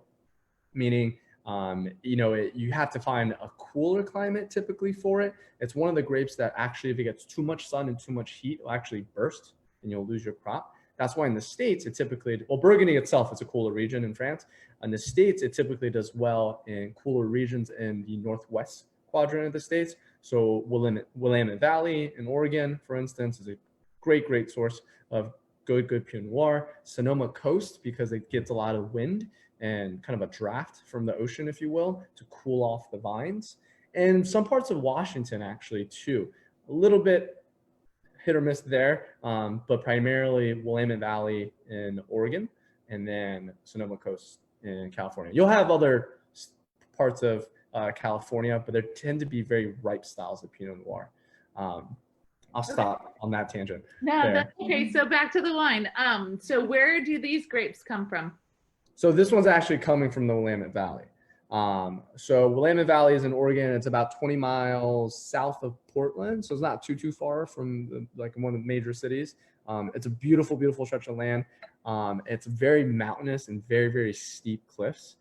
meaning You know, you have to find a cooler climate typically for it. It's one of the grapes that actually, if it gets too much sun and too much heat, will actually burst and you'll lose your crop. That's why in the States, it typically, well, Burgundy itself is a cooler region in France. In the States, it typically does well in cooler regions in the northwest quadrant of the States. So Willamette Valley in Oregon, for instance, is a great source of good Pinot Noir. Sonoma Coast, because it gets a lot of wind and kind of a draft from the ocean, if you will, to cool off the vines. And some parts of Washington actually too. A little bit hit or miss there, but primarily Willamette Valley in Oregon and then Sonoma Coast in California. You'll have other parts of California, but there tend to be very ripe styles of Pinot Noir. I'll stop on that tangent. No, that's okay. So back to the wine. So where do these grapes come from? So this one's actually coming from the Willamette Valley. So Willamette Valley is in Oregon. It's about 20 miles south of Portland. So it's not too far from like one of the major cities. It's a beautiful stretch of land. It's very mountainous and very steep cliffs.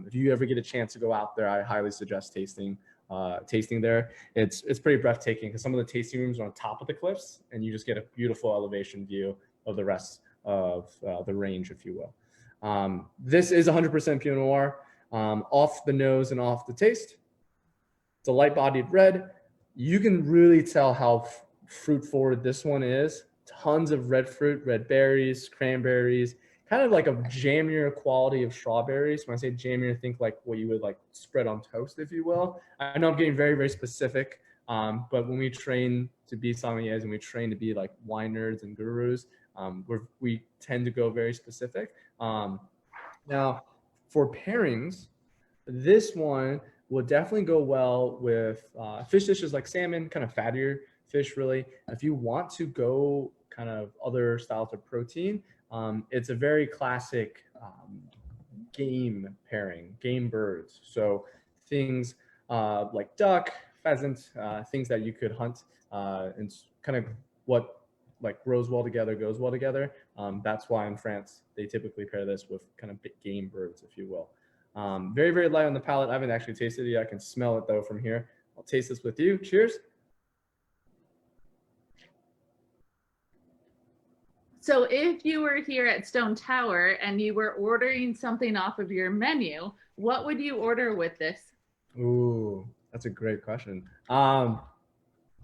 If you ever get a chance to go out there, I highly suggest tasting there. It's pretty breathtaking because some of the tasting rooms are on top of the cliffs and you just get a beautiful elevation view of the rest of the range, if you will. This is 100% Pinot Noir, off the nose and off the taste. It's a light-bodied red. You can really tell how fruit-forward this one is. Tons of red fruit, red berries, cranberries, kind of like a jammier quality of strawberries. When I say jammier, think like what you would like spread on toast, if you will. I know I'm getting very specific, but when we train to be sommeliers and we train to be like wine nerds and gurus, we tend to go very specific. Now, for pairings, this one will definitely go well with fish dishes like salmon, kind of fattier fish, really. If you want to go kind of other styles of protein, it's a very classic game pairing, game birds. So things like duck, pheasant, things that you could hunt, and kind of what like grows well together, goes well together. That's why in France, they typically pair this with kind of game birds, if you will. Very light on the palate. I haven't actually tasted it yet. I can smell it though from here. I'll taste this with you. Cheers. So if you were here at Stone Tower and you were ordering something off of your menu, what would you order with this? Ooh, that's a great question.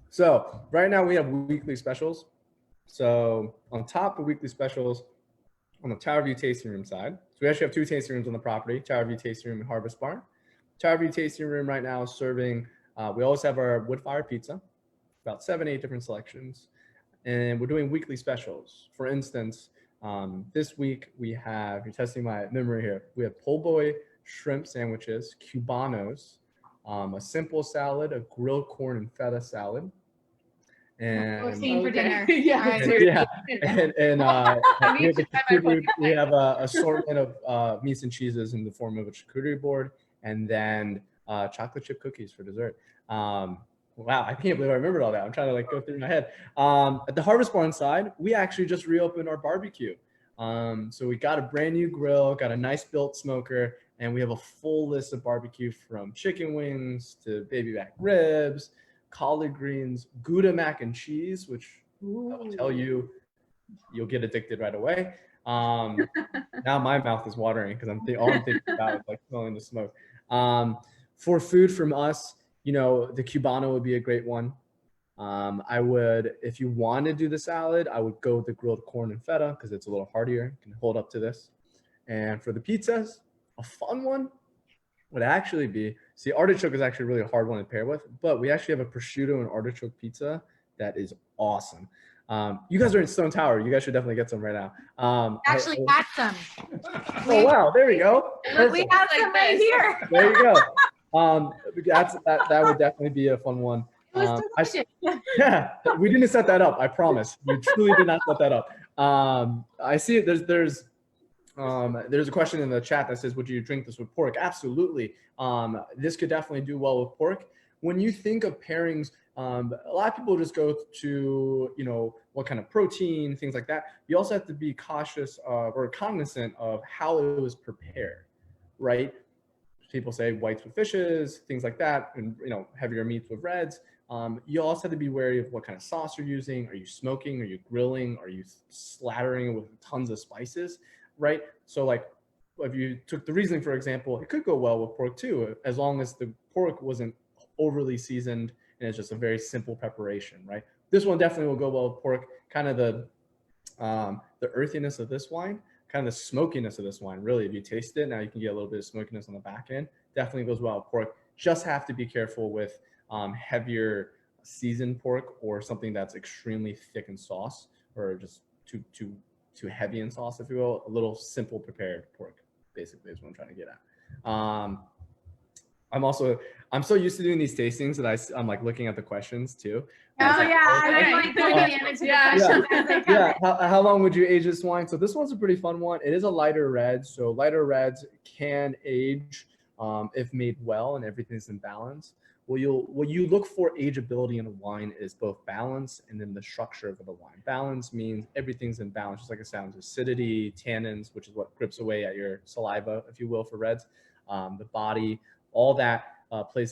So right now we have weekly specials. So on top of weekly specials, on the Tower View tasting room side, so we actually have 2 tasting rooms on the property, Tower View tasting room and Harvest Barn. Tower View tasting room right now is serving, we always have our wood fire pizza, about 7-8 different selections. And we're doing weekly specials. For instance, this week we have, you're testing my memory here, we have po' boy shrimp sandwiches, Cubanos, a simple salad, a grilled corn and feta salad. And we're seeing for dinner. Yeah. We have a assortment of meats and cheeses in the form of a charcuterie board, and then chocolate chip cookies for dessert. Wow, I can't believe I remembered all that. I'm trying to like go through my head. At the Harvest Barn side, we actually just reopened our barbecue. So we got a brand new grill, got a nice built smoker, and we have a full list of barbecue from chicken wings to baby back ribs, collard greens, Gouda mac and cheese, which I will tell you, you'll get addicted right away. Now my mouth is watering because all I'm thinking about is like smelling the smoke. For food from us, you know, the Cubano would be a great one. I would, if you want to do the salad, I would go with the grilled corn and feta because it's a little heartier, can hold up to this. And for the pizzas, a fun one would actually be, see, artichoke is actually a really hard one to pair with, but we actually have a prosciutto and artichoke pizza that is awesome. You guys are in Stone Tower. You guys should definitely get some right now. Actually got some. Oh, wow. There we go. We have some right here. There you go. That would definitely be a fun one. Yeah, we didn't set that up. I promise. We truly did not set that up. I see it. There's a question in the chat that says, would you drink this with pork? Absolutely. This could definitely do well with pork. When you think of pairings, a lot of people just go to, you know, what kind of protein, things like that. You also have to be cautious of, or cognizant of how it was prepared, right? people say whites with fishes, things like that, and heavier meats with reds. You also have to be wary of what kind of sauce you're using. Are you smoking? Are you grilling? Are you slathering with tons of spices, right? So like if you took the Riesling, for example, it could go well with pork too, as long as the pork wasn't overly seasoned and it's just a very simple preparation, right? This one definitely will go well with pork. Kind of the earthiness of this wine, kind of the smokiness of this wine, really, if you taste it, now you can get a little bit of smokiness on the back end. Definitely goes well with pork. Just have to be careful with heavier seasoned pork or something that's extremely thick in sauce, or just too heavy in sauce, if you will. A little simple prepared pork, basically, is what I'm trying to get at. I'm so used to doing these tastings that I'm like looking at the questions too. Oh yeah, I like digging into the questions as they come in. How long would you age this wine? So this one's a pretty fun one. It is a lighter red, so lighter reds can age if made well and everything's in balance. What you look for ageability in a wine is both balance and then the structure of the wine. Balance means everything's in balance, just like it sounds. Acidity, tannins, which is what grips away at your saliva, if you will, for reds. The body, all that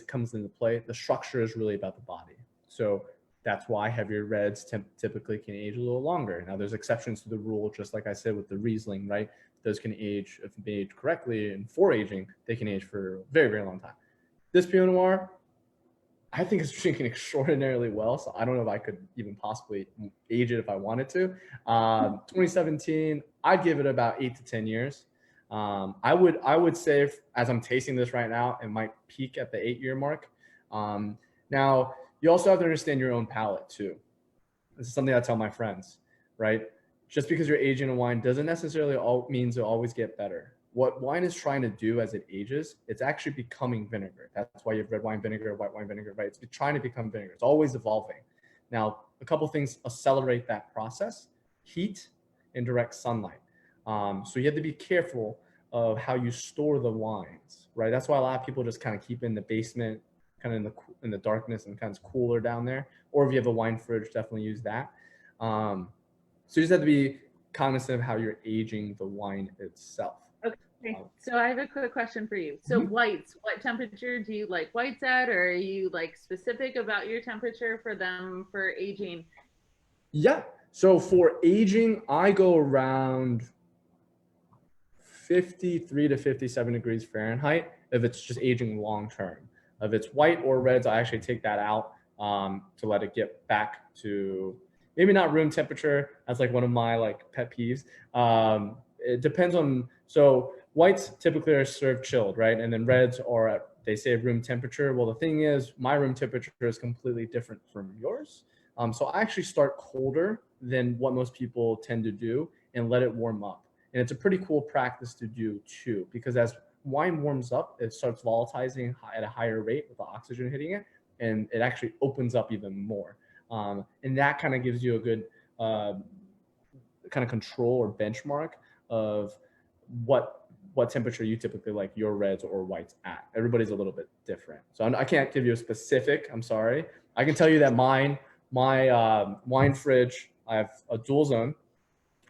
comes into play. The structure is really about the body. So that's why heavier reds typically can age a little longer. Now there's exceptions to the rule, just like I said with the Riesling, right? Those can age, if made correctly and for aging, they can age for a very, very long time. This Pinot Noir, I think it's drinking extraordinarily well. So I don't know if I could even possibly age it if I wanted to. 2017, I'd give it about 8 to 10 years. I would say, as I'm tasting this right now, it might peak at the 8-year mark. Now, you also have to understand your own palate too. This is something I tell my friends, right? Just because you're aging a wine doesn't necessarily means it'll always get better. What wine is trying to do as it ages, it's actually becoming vinegar. That's why you have red wine vinegar, white wine vinegar, right? It's trying to become vinegar. It's always evolving. Now, a couple things accelerate that process: heat and direct sunlight. So you have to be careful of how you store the wines, right? That's why a lot of people just kind of keep it in the basement, kind of in the darkness, and kind of cooler down there. Or if you have a wine fridge, definitely use that. So you just have to be cognizant of how you're aging the wine itself. Okay, so I have a quick question for you. So whites, what temperature do you like whites at, or are you like specific about your temperature for them for aging? Yeah, so for aging, I go around 53 to 57 degrees Fahrenheit if it's just aging long term. If it's white or reds, I actually take that out to let it get back to maybe not room temperature. That's like one of my like pet peeves. It depends on, so whites typically are served chilled, right? And then reds are at, they say, room temperature. Well, the thing is, my room temperature is completely different from yours. So I actually start colder than what most people tend to do and let it warm up. And it's a pretty cool practice to do too, because as wine warms up, it starts volatilizing at a higher rate with the oxygen hitting it, and it actually opens up even more. And that kind of gives you a good kind of control or benchmark of what temperature you typically like your reds or whites at. Everybody's a little bit different. So I can't give you a specific, I'm sorry. I can tell you that my wine fridge, I have a dual zone.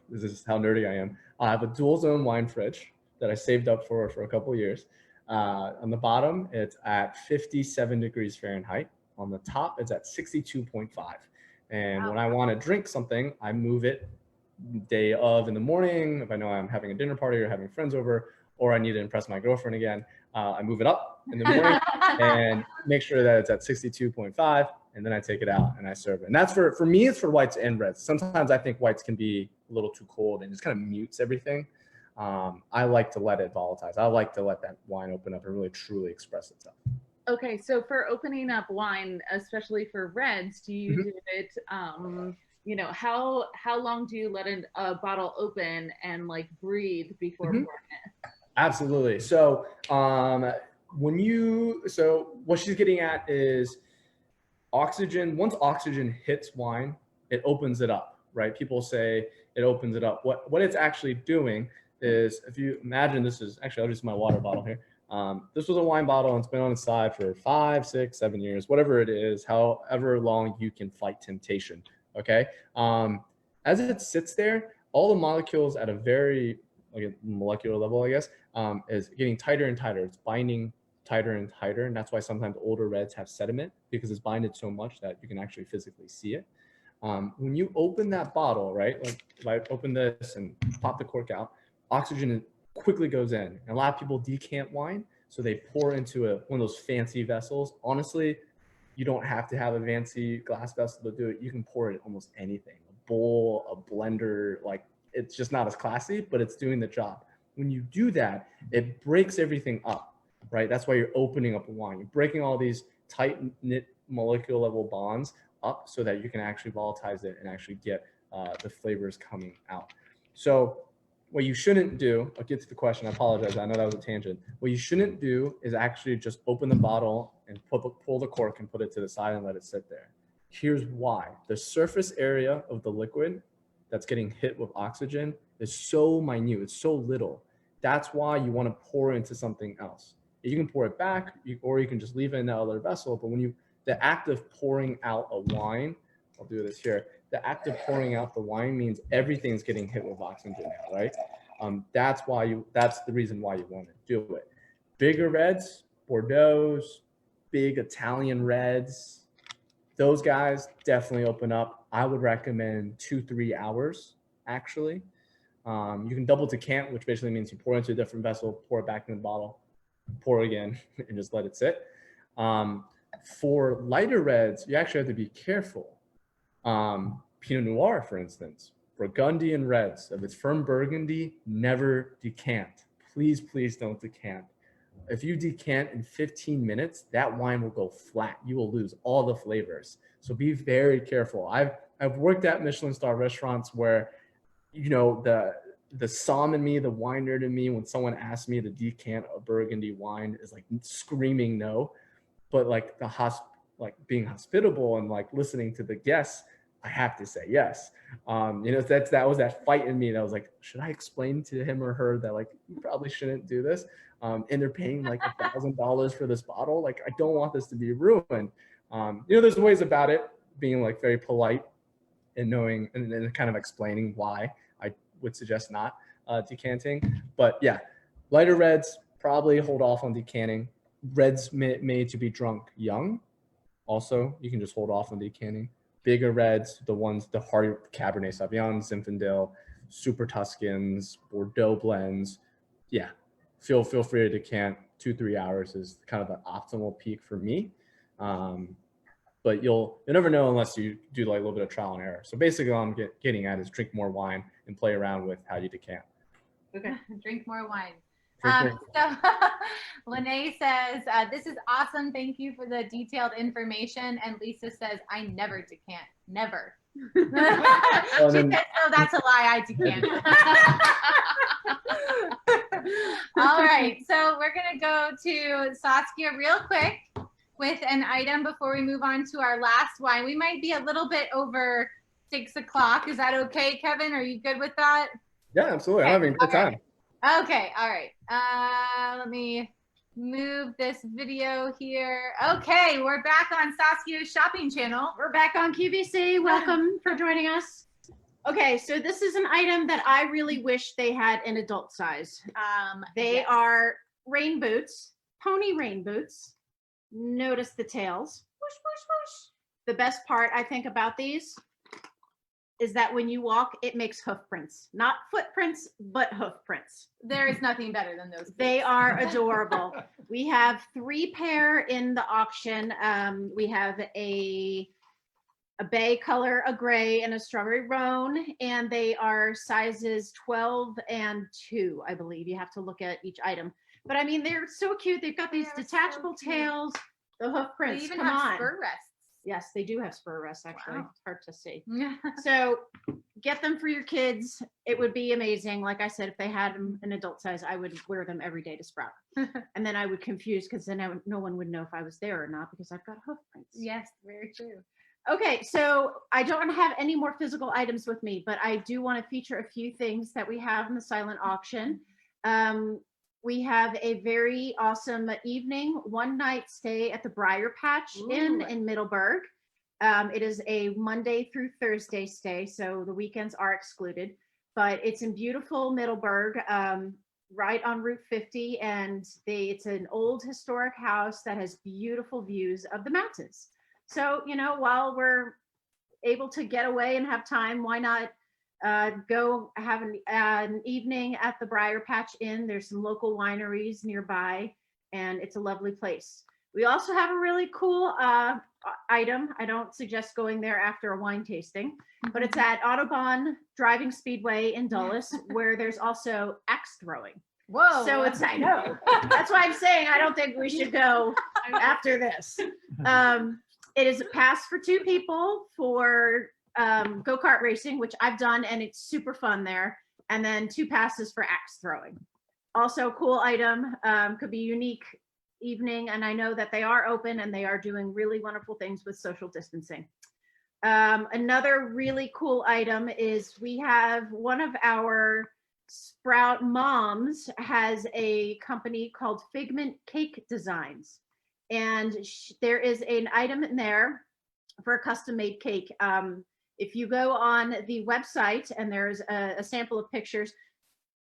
This is how nerdy I am. I have a dual zone wine fridge that I saved up for a couple of years. On the bottom, it's at 57 degrees Fahrenheit. On the top, it's at 62.5. And when I want to drink something, I move it day of in the morning. If I know I'm having a dinner party or having friends over, or I need to impress my girlfriend again, I move it up in the morning and make sure that it's at 62.5, and then I take it out and I serve it. And that's for me, it's for whites and reds. Sometimes I think whites can be a little too cold and just kind of mutes everything. I like to let it volatilize. I like to let that wine open up and really truly express itself. Okay, so for opening up wine, especially for reds, do you do it, you know, how long do you let a bottle open and like breathe before pouring it? Absolutely. So what she's getting at is oxygen. Once oxygen hits wine, it opens it up, right? People say it opens it up. What it's actually doing is, if you imagine, this is actually, I'll just my water bottle here. This was a wine bottle and it's been on its side for 5, 6, 7 years, whatever it is, however long you can fight temptation. Okay. As it sits there, all the molecules at a very molecular level, I guess, is getting tighter and tighter. It's binding tighter and tighter. And that's why sometimes older reds have sediment, because it's binded so much that you can actually physically see it. When you open that bottle, right, like if I open this and pop the cork out, oxygen quickly goes in. And a lot of people decant wine, so they pour into one of those fancy vessels. Honestly, you don't have to have a fancy glass vessel to do it. You can pour it in almost anything, a bowl, a blender, like it's just not as classy, but it's doing the job. When you do that, it breaks everything up, right? That's why you're opening up a wine. You're breaking all these tight knit molecular level bonds up so that you can actually volatilize it and actually get the flavors coming out. So what you shouldn't do, I'll get to the question, I apologize, I know that was a tangent. What you shouldn't do is actually just open the bottle and pull the cork and put it to the side and let it sit there. Here's why. The surface area of the liquid that's getting hit with oxygen is so minute, it's so little. That's why you want to pour into something else. You can pour it back, or you can just leave it in that other vessel, but when the act of pouring out a wine, I'll do this here, the act of pouring out the wine means everything's getting hit with oxygen now, right? That's the reason why you want to do it. Bigger reds, Bordeaux, big Italian reds, those guys definitely open up. I would recommend 2-3 hours, actually. You can double decant, which basically means you pour into a different vessel, pour it back in the bottle, pour again, and just let it sit. For lighter reds, you actually have to be careful. Pinot Noir, for instance, Burgundian reds, if it's from Burgundy, never decant. Please, please don't decant. If you decant in 15 minutes, that wine will go flat. You will lose all the flavors. So be very careful. I've worked at Michelin star restaurants where, you know, the somm in me, the wine nerd in me, when someone asks me to decant a Burgundy wine is like screaming no. But like being hospitable and like listening to the guests, I have to say yes. You know, that was that fight in me that was like, should I explain to him or her that like you probably shouldn't do this? And they're paying like $1,000 for this bottle. Like, I don't want this to be ruined. You know, there's ways about it, being like very polite and knowing and kind of explaining why I would suggest not decanting. But yeah, lighter reds, probably hold off on decanting. Reds made to be drunk young, also, you can just hold off on decanting. Bigger reds, the hardy Cabernet Sauvignon, Zinfandel, Super Tuscans, Bordeaux blends, yeah, feel free to decant. 2-3 hours is kind of the optimal peak for me. But you'll never know unless you do like a little bit of trial and error. So basically all I'm getting at is drink more wine and play around with how you decant. Okay. Drink more wine. Drink more. So Lene says, this is awesome. Thank you for the detailed information. And Lisa says, I never decant. Never. She said, oh, that's a lie. I decant. All right. So we're going to go to Saskia real quick with an item before we move on to our last wine. We might be a little bit over 6 o'clock. Is that okay, Kevin? Are you good with that? Yeah, absolutely. Okay. I'm having a good time. Okay, all right. Let me move this video here. Okay, we're back on Saskia's shopping channel. We're back on QVC. Welcome for joining us. Okay, so this is an item that I really wish they had in adult size. They are rain boots, pony rain boots. Notice the tails. Whoosh, whoosh, whoosh. The best part I think about these is that when you walk, it makes hoof prints. Not footprints, but hoof prints. There is nothing better than those. They are adorable. We have 3 pair in the auction. We have a bay color, a gray, and a strawberry roan, and they are sizes 12 and 2, I believe. You have to look at each item. But I mean, they're so cute. They've got these detachable tails, the hoof prints. They even Come have on. spur rests. Yes, they do have spur rests, actually. Wow. It's hard to see. So get them for your kids. It would be amazing. Like I said, if they had them in adult size, I would wear them every day to Sprout. And then I would confuse because then no one would know if I was there or not because I've got hoof prints. Yes, very true. Okay, so I don't have any more physical items with me, but I do want to feature a few things that we have in the silent auction. We have a very awesome evening, one-night stay at the Briar Patch Inn in Middleburg. It is a Monday through Thursday stay, so the weekends are excluded, but it's in beautiful Middleburg. right on Route 50, and it's an old historic house that has beautiful views of the mountains. So, you know, while we're able to get away and have time, why not go have an evening at the Briar Patch Inn? There's some local wineries nearby, and it's a lovely place. We also have a really cool item. I don't suggest going there after a wine tasting, but it's at Audubon Driving Speedway in Dulles, where there's also axe throwing. Whoa. So it's, I know. That's why I'm saying I don't think we should go after this. It is a pass for 2 people for go-kart racing, which I've done, and it's super fun there. And then 2 passes for axe throwing. Also, cool item, could be unique evening, and I know that they are open and they are doing really wonderful things with social distancing. Another really cool item is we have one of our Sprout moms has a company called Figment Cake Designs, and there is an item in there for a custom made cake. If you go on the website and there's a sample of pictures,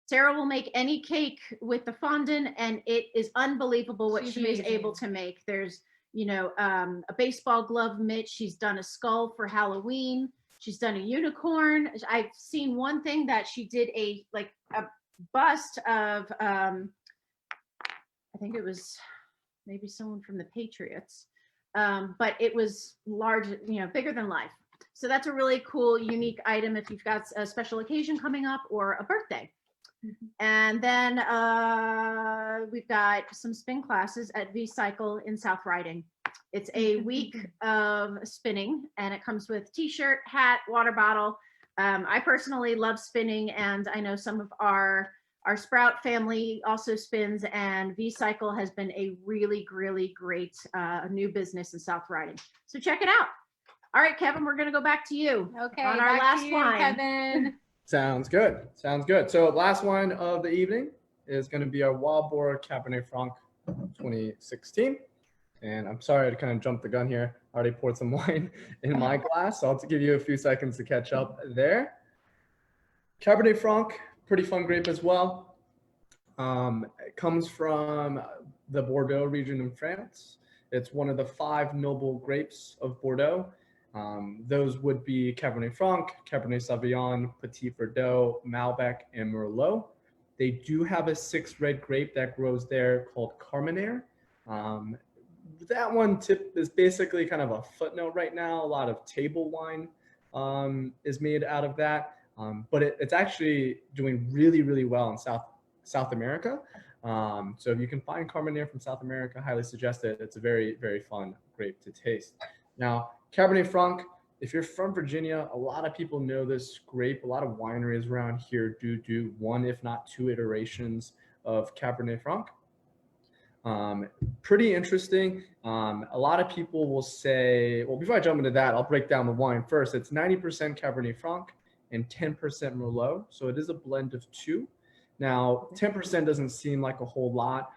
Sarah will make any cake with the fondant, and it is unbelievable what she is able to make. There's, you know, a baseball glove mitt. She's done a skull for Halloween. She's done a unicorn. I've seen one thing that she did a bust of, I think it was maybe someone from the Patriots, but it was large, you know, bigger than life. So that's a really cool, unique item if you've got a special occasion coming up or a birthday. And then we've got some spin classes at V-Cycle in South Riding. It's a week of spinning, and it comes with t-shirt, hat, water bottle. I personally love spinning, and I know some of our Sprout family also spins, and V-Cycle has been a really, really great new business in South Riding. So check it out. All right, Kevin, we're going to go back to you. Okay, on our back last to you, wine. Kevin. Sounds good. Sounds good. So last wine of the evening is going to be our Wild Boar Cabernet Franc 2016. And I'm sorry to kind of jump the gun here. I already poured some wine in my glass, so I'll have to give you a few seconds to catch up there. Cabernet Franc, pretty fun grape as well. It comes from the Bordeaux region in France. It's one of the 5 noble grapes of Bordeaux. Those would be Cabernet Franc, Cabernet Sauvignon, Petit Verdot, Malbec, and Merlot. They do have a 6th red grape that grows there called Carmenere. That one is basically kind of a footnote right now. A lot of table wine is made out of that, but it's actually doing really, really well in South America. So if you can find Carmenere from South America, highly suggest it. It's a very, very fun grape to taste. Now, Cabernet Franc, if you're from Virginia, a lot of people know this grape. A lot of wineries around here do 1, if not 2 iterations of Cabernet Franc. Pretty interesting. A lot of people will say, well, before I jump into that, I'll break down the wine first. It's 90% Cabernet Franc and 10% Merlot. So it is a blend of 2. Now, 10% doesn't seem like a whole lot,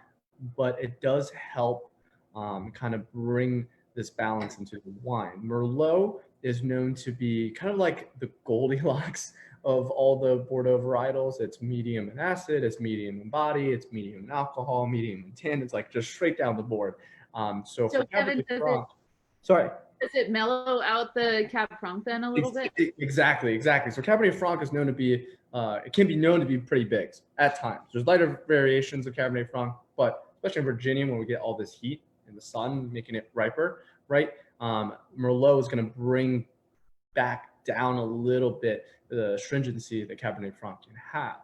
but it does help kind of bring this balance into the wine. Merlot is known to be kind of like the Goldilocks of all the Bordeaux varietals. It's medium in acid, it's medium in body, it's medium in alcohol, medium in tin. It's like just straight down the board. So for Kevin, Cabernet Franc, sorry. Does it mellow out the Cab Franc then a little bit? Exactly. So Cabernet Franc is known to be, it can be known to be pretty big at times. There's lighter variations of Cabernet Franc, but especially in Virginia when we get all this heat in the sun, making it riper, right? Merlot is going to bring back down a little bit the stringency that Cabernet Franc can have.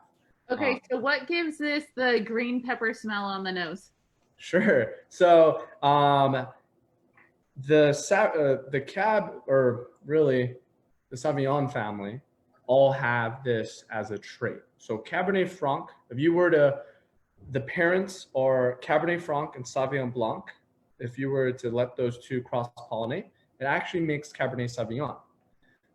Okay, so what gives this the green pepper smell on the nose? Sure. So the Cab, or really the Sauvignon family, all have this as a trait. So Cabernet Franc, if you were to, the parents are Cabernet Franc and Sauvignon Blanc. If you were to let those 2 cross-pollinate, it actually makes Cabernet Sauvignon.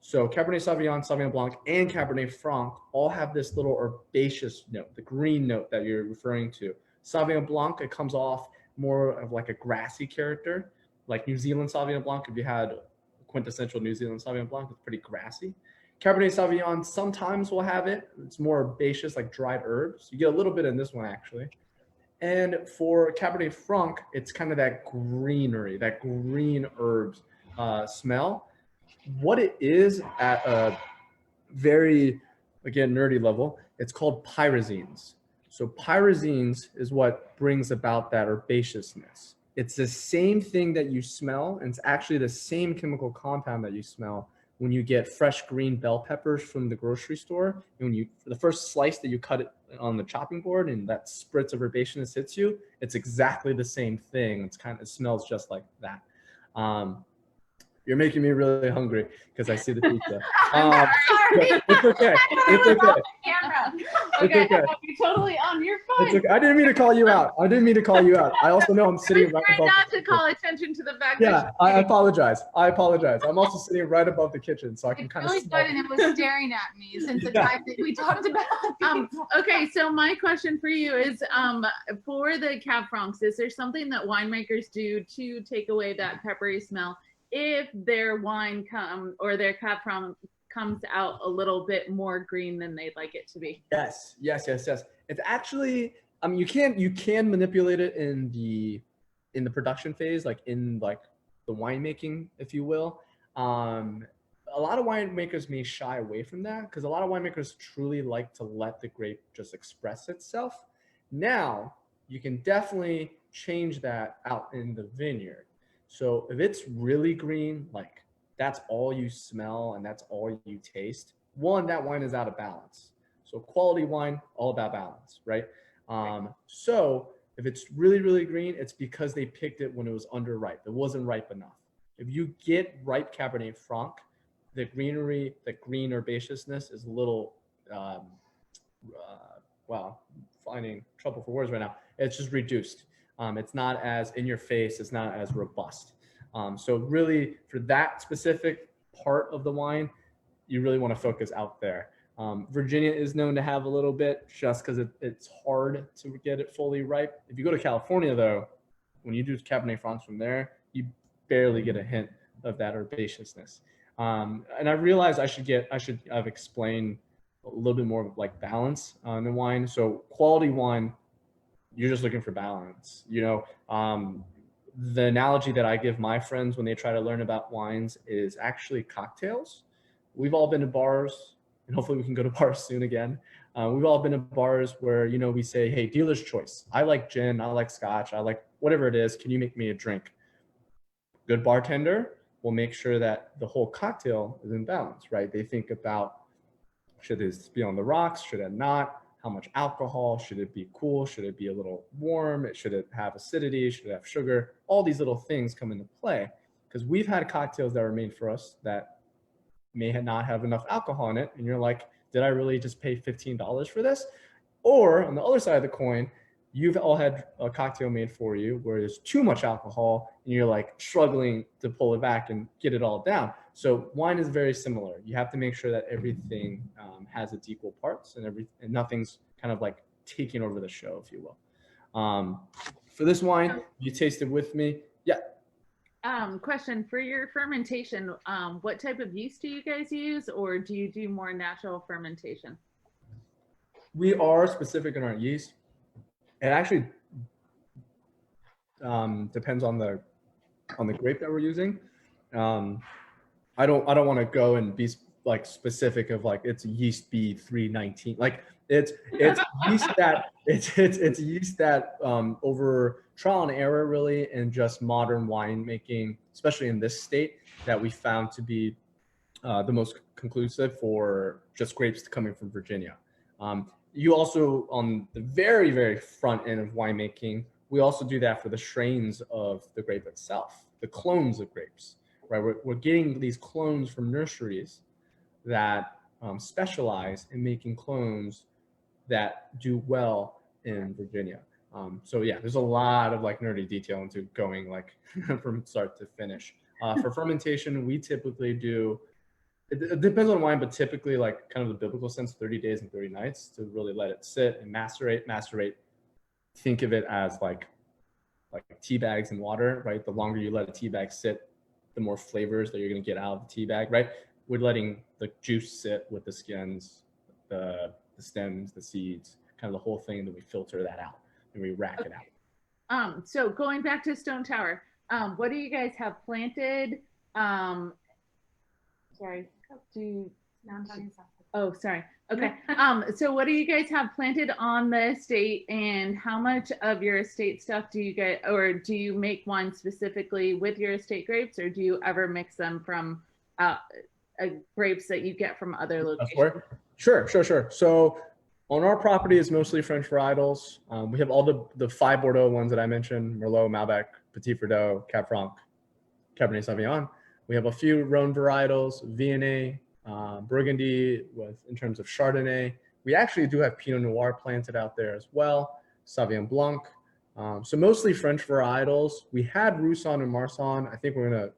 So Cabernet Sauvignon, Sauvignon Blanc, and Cabernet Franc all have this little herbaceous note, the green note that you're referring to. Sauvignon Blanc, it comes off more of like a grassy character, like New Zealand Sauvignon Blanc. If you had quintessential New Zealand Sauvignon Blanc, it's pretty grassy. Cabernet Sauvignon sometimes will have it. It's more herbaceous, like dried herbs. You get a little bit in this one actually. And for Cabernet Franc, it's kind of that greenery, that green herbs smell. What it is at a very, again, nerdy level, it's called pyrazines. So pyrazines is what brings about that herbaceousness. It's the same thing that you smell, and it's actually the same chemical compound that you smell when you get fresh green bell peppers from the grocery store. And when you, for the first slice that you cut it on the chopping board and that spritz of herbaceousness hits you, it's exactly the same thing. It's kind of, it smells just like that. You're making me really hungry because I see the pizza. It's okay. It's okay. Okay, okay. you're totally on. You're fine. It's okay. I didn't mean to call you out. I didn't mean to call you out. I also know I'm sitting right above. Not to call attention to the fact Yeah, that I apologize. I apologize. I'm also sitting right above the kitchen, so I can kind of Really smell. good, and it was staring at me since the Yeah. time that we talked about. okay, so my question for you is, for the Cab Francs, is there something that winemakers do to take away that peppery smell if their wine or their Cab Franc comes out a little bit more green than they'd like it to be? Yes. It's actually, I mean, you can manipulate it in the production phase, like in like the winemaking, if you will. A lot of winemakers may shy away from that because a lot of winemakers truly like to let the grape just express itself. Now, you can definitely change that out in the vineyard. So if it's really green, like that's all you smell and that's all you taste, one, that wine is out of balance. So quality wine, all about balance, right? So if it's really, really green, it's because they picked it when it was underripe. It wasn't ripe enough. If you get ripe Cabernet Franc, the greenery, the green herbaceousness is a little, well, finding trouble for words right now. It's just reduced. It's not as in your face. It's not as robust. So really for that specific part of the wine, you really want to focus out there. Virginia is known to have a little bit just because it's hard to get it fully ripe. If you go to California though, when you do Cabernet Francs from there, you barely get a hint of that herbaceousness. And I realized I should have explained a little bit more of like balance in wine. So quality wine, you're just looking for balance. You know, the analogy that I give my friends when they try to learn about wines is actually cocktails. We've all been to bars, and hopefully we can go to bars soon again. We've all been to bars where, you know, we say, hey, dealer's choice. I like gin, I like scotch, I like whatever it is. Can you make me a drink? Good bartender will make sure that the whole cocktail is in balance, right? They think about, should this be on the rocks? Should it not? How much alcohol? Should it be cool? Should it be a little warm? Should it have acidity? Should it have sugar? All these little things come into play because we've had cocktails that were made for us that may not have enough alcohol in it. And you're like, did I really just pay $15 for this? Or on the other side of the coin, you've all had a cocktail made for you where there's too much alcohol and you're like struggling to pull it back and get it all down. So wine is very similar. You have to make sure that everything has its equal parts and nothing's kind of like taking over the show, if you will. For this wine, you taste it with me. Yeah. Question for your fermentation. What type of yeast do you guys use, or do you do more natural fermentation? We are specific in our yeast. It actually depends on the grape that we're using. I don't want to go and be like specific of like it's yeast B319. Like it's yeast that it's yeast that over trial and error really, and just modern winemaking, especially in this state, that we found to be the most conclusive for just grapes coming from Virginia. You also, on the very, very front end of winemaking, we also do that for the strains of the grape itself, the clones of grapes, right? We're getting these clones from nurseries that specialize in making clones that do well in Virginia. So yeah, there's a lot of like nerdy detail into going like from start to finish. For fermentation, we typically do, it depends on wine, but typically like kind of the biblical sense, 30 days and 30 nights to really let it sit and macerate. Think of it as like tea bags in water, right? The longer you let a tea bag sit, the more flavors that you're going to get out of the tea bag, right? we're letting the juice sit with the skins, the stems, the seeds, kind of the whole thing. Then we filter that out and we rack it out. So going back to Stone Tower, what do you guys have planted? Sorry, oh, sorry. Okay. So what do you guys have planted on the estate, and how much of your estate stuff do you get, or do you make wine specifically with your estate grapes, or do you ever mix them from grapes that you get from other locations? Sure. So on our property, it's mostly French varietals. We have all the 5 Bordeaux ones that I mentioned: Merlot, Malbec, Petit Verdot, Cab Franc, Cabernet Sauvignon. We have a few Rhone varietals, Viognier, Burgundy, in terms of Chardonnay. We actually do have Pinot Noir planted out there as well, Sauvignon Blanc. So mostly French varietals. We had Roussanne and Marsanne. I think we're gonna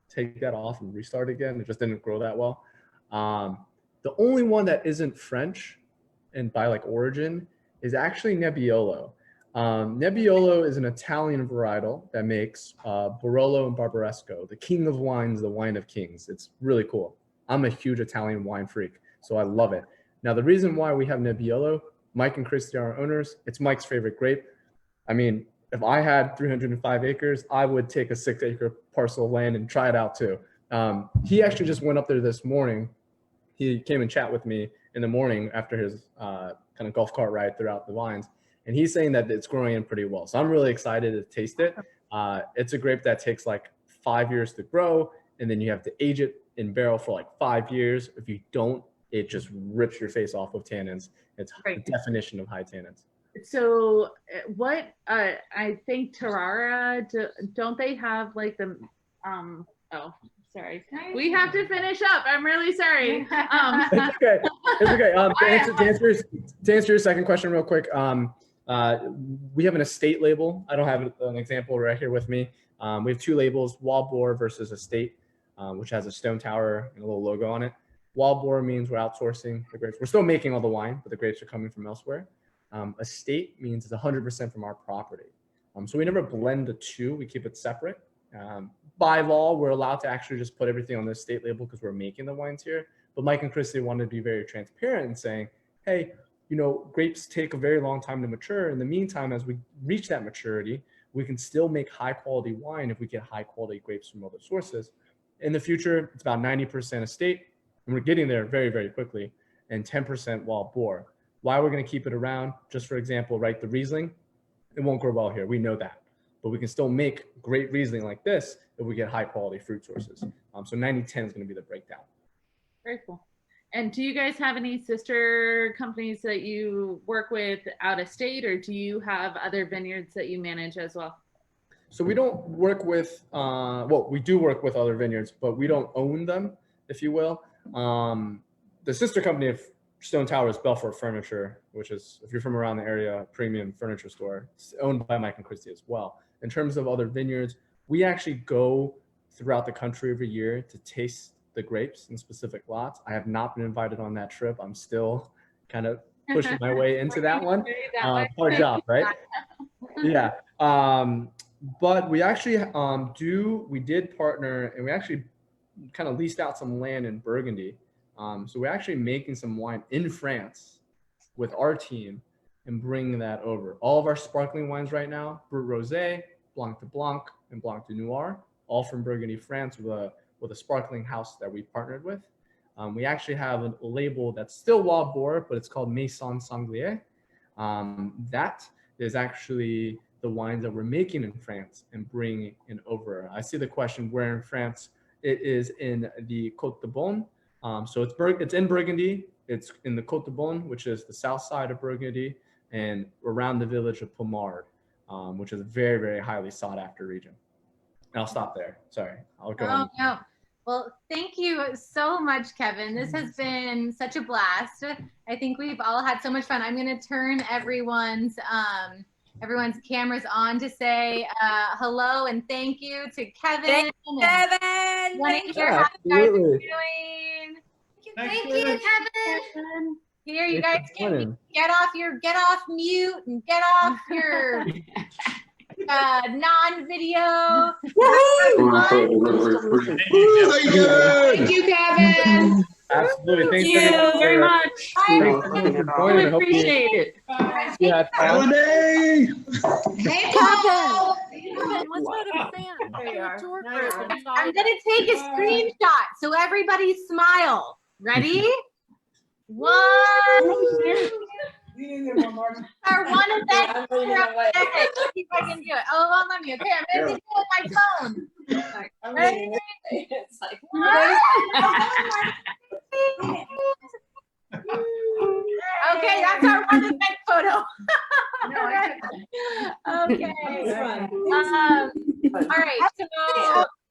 take that off and restart again. It just didn't grow that well. The only one that isn't French and by like origin is actually Nebbiolo. Nebbiolo is an Italian varietal that makes Barolo and Barbaresco, the king of wines, the wine of kings. It's really cool. I'm a huge Italian wine freak, so I love it. Now, the reason why we have Nebbiolo, Mike and Christy are our owners. It's Mike's favorite grape. I mean, if I had 305 acres, I would take a 6-acre parcel of land and try it out too. He actually just went up there this morning. He came and chat with me in the morning after his kind of golf cart ride throughout the vines. And he's saying that it's growing in pretty well. So I'm really excited to taste it. It's a grape that takes like 5 years to grow, and then you have to age it in barrel for like 5 years. If you don't, it just rips your face off with tannins. It's the definition of high tannins. So what, I think Tarara, don't they have like the, oh, sorry. We have to finish up. I'm really sorry. It's okay. It's okay. To answer your second question real quick, we have an estate label. I don't have an example right here with me. We have 2 labels, Wild Boar versus Estate, which has a stone tower and a little logo on it. Wild Boar means we're outsourcing the grapes. We're still making all the wine, but the grapes are coming from elsewhere. Estate means it's 100% from our property. So we never blend the 2. We keep it separate. By law, we're allowed to actually just put everything on the estate label because we're making the wines here. But Mike and Christy wanted to be very transparent and saying, hey, you know, grapes take a very long time to mature. In the meantime, as we reach that maturity, we can still make high quality wine if we get high quality grapes from other sources. In the future, it's about 90% estate, and we're getting there very, very quickly, and 10% wild boar. Why we're going to keep it around, just for example, right, the Riesling, it won't grow well here. We know that. But we can still make great Riesling like this if we get high quality fruit sources. So 90-10 is going to be the breakdown. Very cool. And do you guys have any sister companies that you work with out of state, or do you have other vineyards that you manage as well? So we don't work with, well, we do work with other vineyards, but we don't own them, if you will. The sister company of Stone Tower is Belfort Furniture, which is, if you're from around the area, premium furniture store. It's owned by Mike and Christy as well. In terms of other vineyards, we actually go throughout the country every year to taste the grapes in specific lots. I have not been invited on that trip. I'm still kind of pushing my way into that one. Hard job, right? Yeah. But we actually we did partner, and we actually kind of leased out some land in Burgundy. So we're actually making some wine in France with our team and bringing that over. All of our sparkling wines right now, Brut Rosé, Blanc de Blanc, and Blanc de Noir, all from Burgundy, France, with a sparkling house that we partnered with. We actually have a label that's still Wild Boar, but it's called Maison Sanglier. That is actually the wines that we're making in France and bringing in over. I see the question, where in France? It is in the Côte de Beaune. So it's in Burgundy. It's in the Côte de Beaune, which is the south side of Burgundy, and around the village of Pommard, which is a very, very highly sought after region. And I'll stop there. Sorry, I'll go on. No. Well, thank you so much, Kevin. This has been such a blast. I think we've all had so much fun. I'm going to turn everyone's cameras on to say hello and thank you to Kevin. Thank you, Kevin. Want to hear how you guys are doing. Thank you, Kevin. Here, you guys can get off mute and get off your non-video. Thank you, Kevin. Absolutely. Thanks Thank you very much. Thanks for joining. I hope you- Appreciate it. you had fun. Holiday. Hey, Paul. Let's not have a fan. There you are. Tour Now you group are. inside I'm gonna take a screenshot, so everybody smile. Ready? One. Our one event. Let's see if I can do it. Oh, well, let me. Okay, I'm gonna do it with my phone. Ready? It's like, Okay, that's our one event photo. Okay. All right. So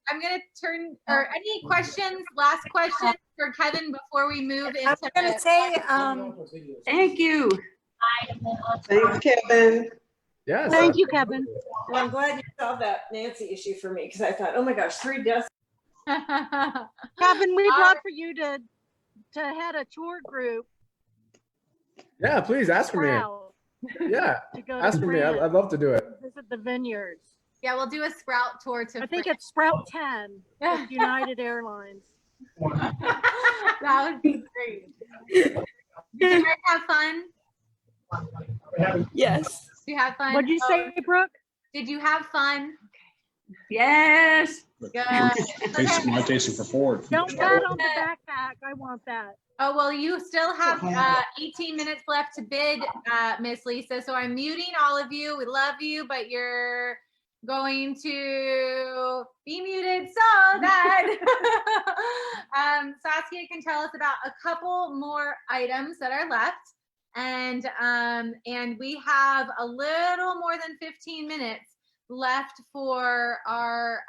I'm gonna turn. Or any questions? Last question for Kevin before we move into. I'm gonna say, Thank you. Thanks, Kevin. Yes. Thank you, Kevin. And I'm glad you solved that Nancy issue for me, because I thought, oh my gosh, 3 deaths. Kevin, we'd love for you to head a tour group. Yeah, please ask for me. Sprout, Yeah, to go ask to for me. I'd France, love to do it. visit the vineyards. Yeah, we'll do a Sprout tour to. I think France. it's Sprout 10 with United Airlines. That would be great. Did you guys have fun? Yes. Did you have fun? What'd you say, Brooke? Did you have fun? Yes. Good. My tasting for Ford. Don't bet on the backpack. I want that. Oh, well, you still have 18 minutes left to bid, Miss Lisa. So I'm muting all of you. We love you, but you're going to be muted so that Saskia can tell us about a couple more items that are left. And we have a little more than 15 minutes left for our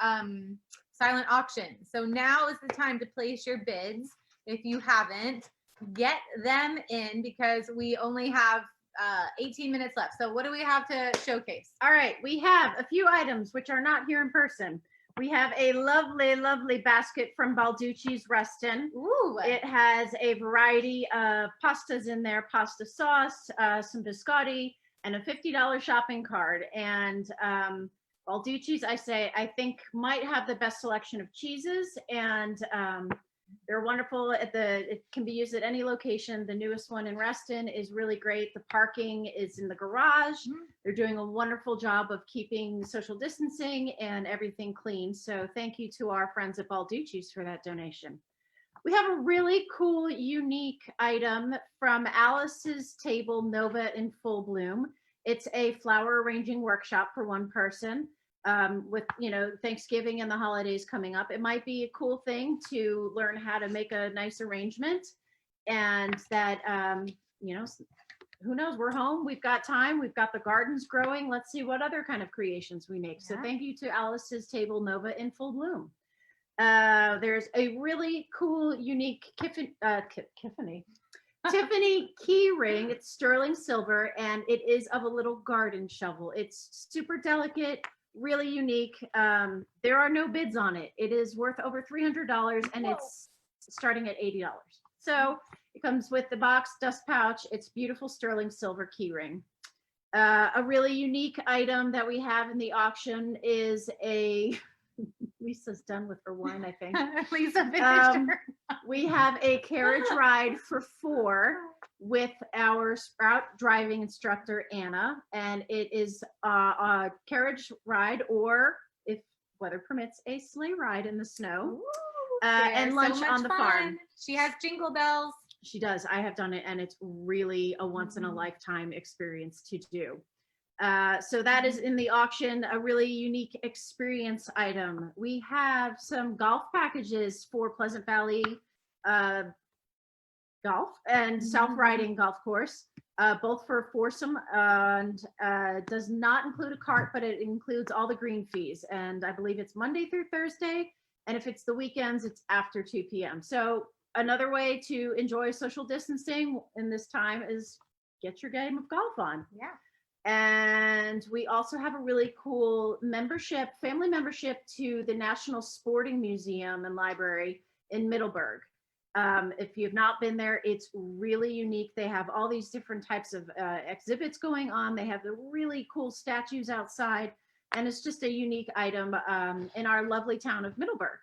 silent auction. So now is the time to place your bids. If you haven't, get them in because we only have 18 minutes left. So what do we have to showcase? All right, we have a few items which are not here in person. We have a lovely, lovely basket from Balducci's Reston. Ooh. It has a variety of pastas in there, pasta sauce, some biscotti, and a $50 shopping cart. And Balducci's, I think might have the best selection of cheeses, and they're wonderful. It can be used at any location. The newest one in Reston is really great. The parking is in the garage. They're doing a wonderful job of keeping social distancing and everything clean. So thank you to our friends at Balducci's for that donation. We have a really cool, unique item from Alice's Table Nova in Full Bloom. It's a flower arranging workshop for one person. With Thanksgiving and the holidays coming up, it might be a cool thing to learn how to make a nice arrangement, and that who knows, we're home, we've got time, we've got the gardens growing, let's see what other kind of creations we make. So thank you to Alice's Table Nova in Full Bloom. There's a really cool, unique Tiffany key ring. It's sterling silver, and it is of a little garden shovel. It's super delicate, really unique. There are no bids on it. It is worth over $300, and it's starting at $80. So it comes with the box, dust pouch. It's beautiful sterling silver key ring. A really unique item that we have in the auction is a Lisa's done with her wine, I think. Lisa finished her. We have a carriage ride for 4 with our Sprout driving instructor, Anna, and it is a carriage ride, or if weather permits, a sleigh ride in the snow. And lunch on the farm. She has jingle bells. She does. I have done it, and it's really a once in a lifetime experience to do. So that is in the auction, a really unique experience item. We have some golf packages for Pleasant Valley Golf and South Riding Golf Course, both for foursome, and does not include a cart, but it includes all the green fees. And I believe it's Monday through Thursday. And if it's the weekends, it's after 2 p.m. So another way to enjoy social distancing in this time is get your game of golf on. Yeah. And we also have a really cool membership, family membership to the National Sporting Museum and Library in Middleburg. If you've not been there, it's really unique. They have all these different types of exhibits going on. They have the really cool statues outside. and it's just a unique item in our lovely town of Middleburg.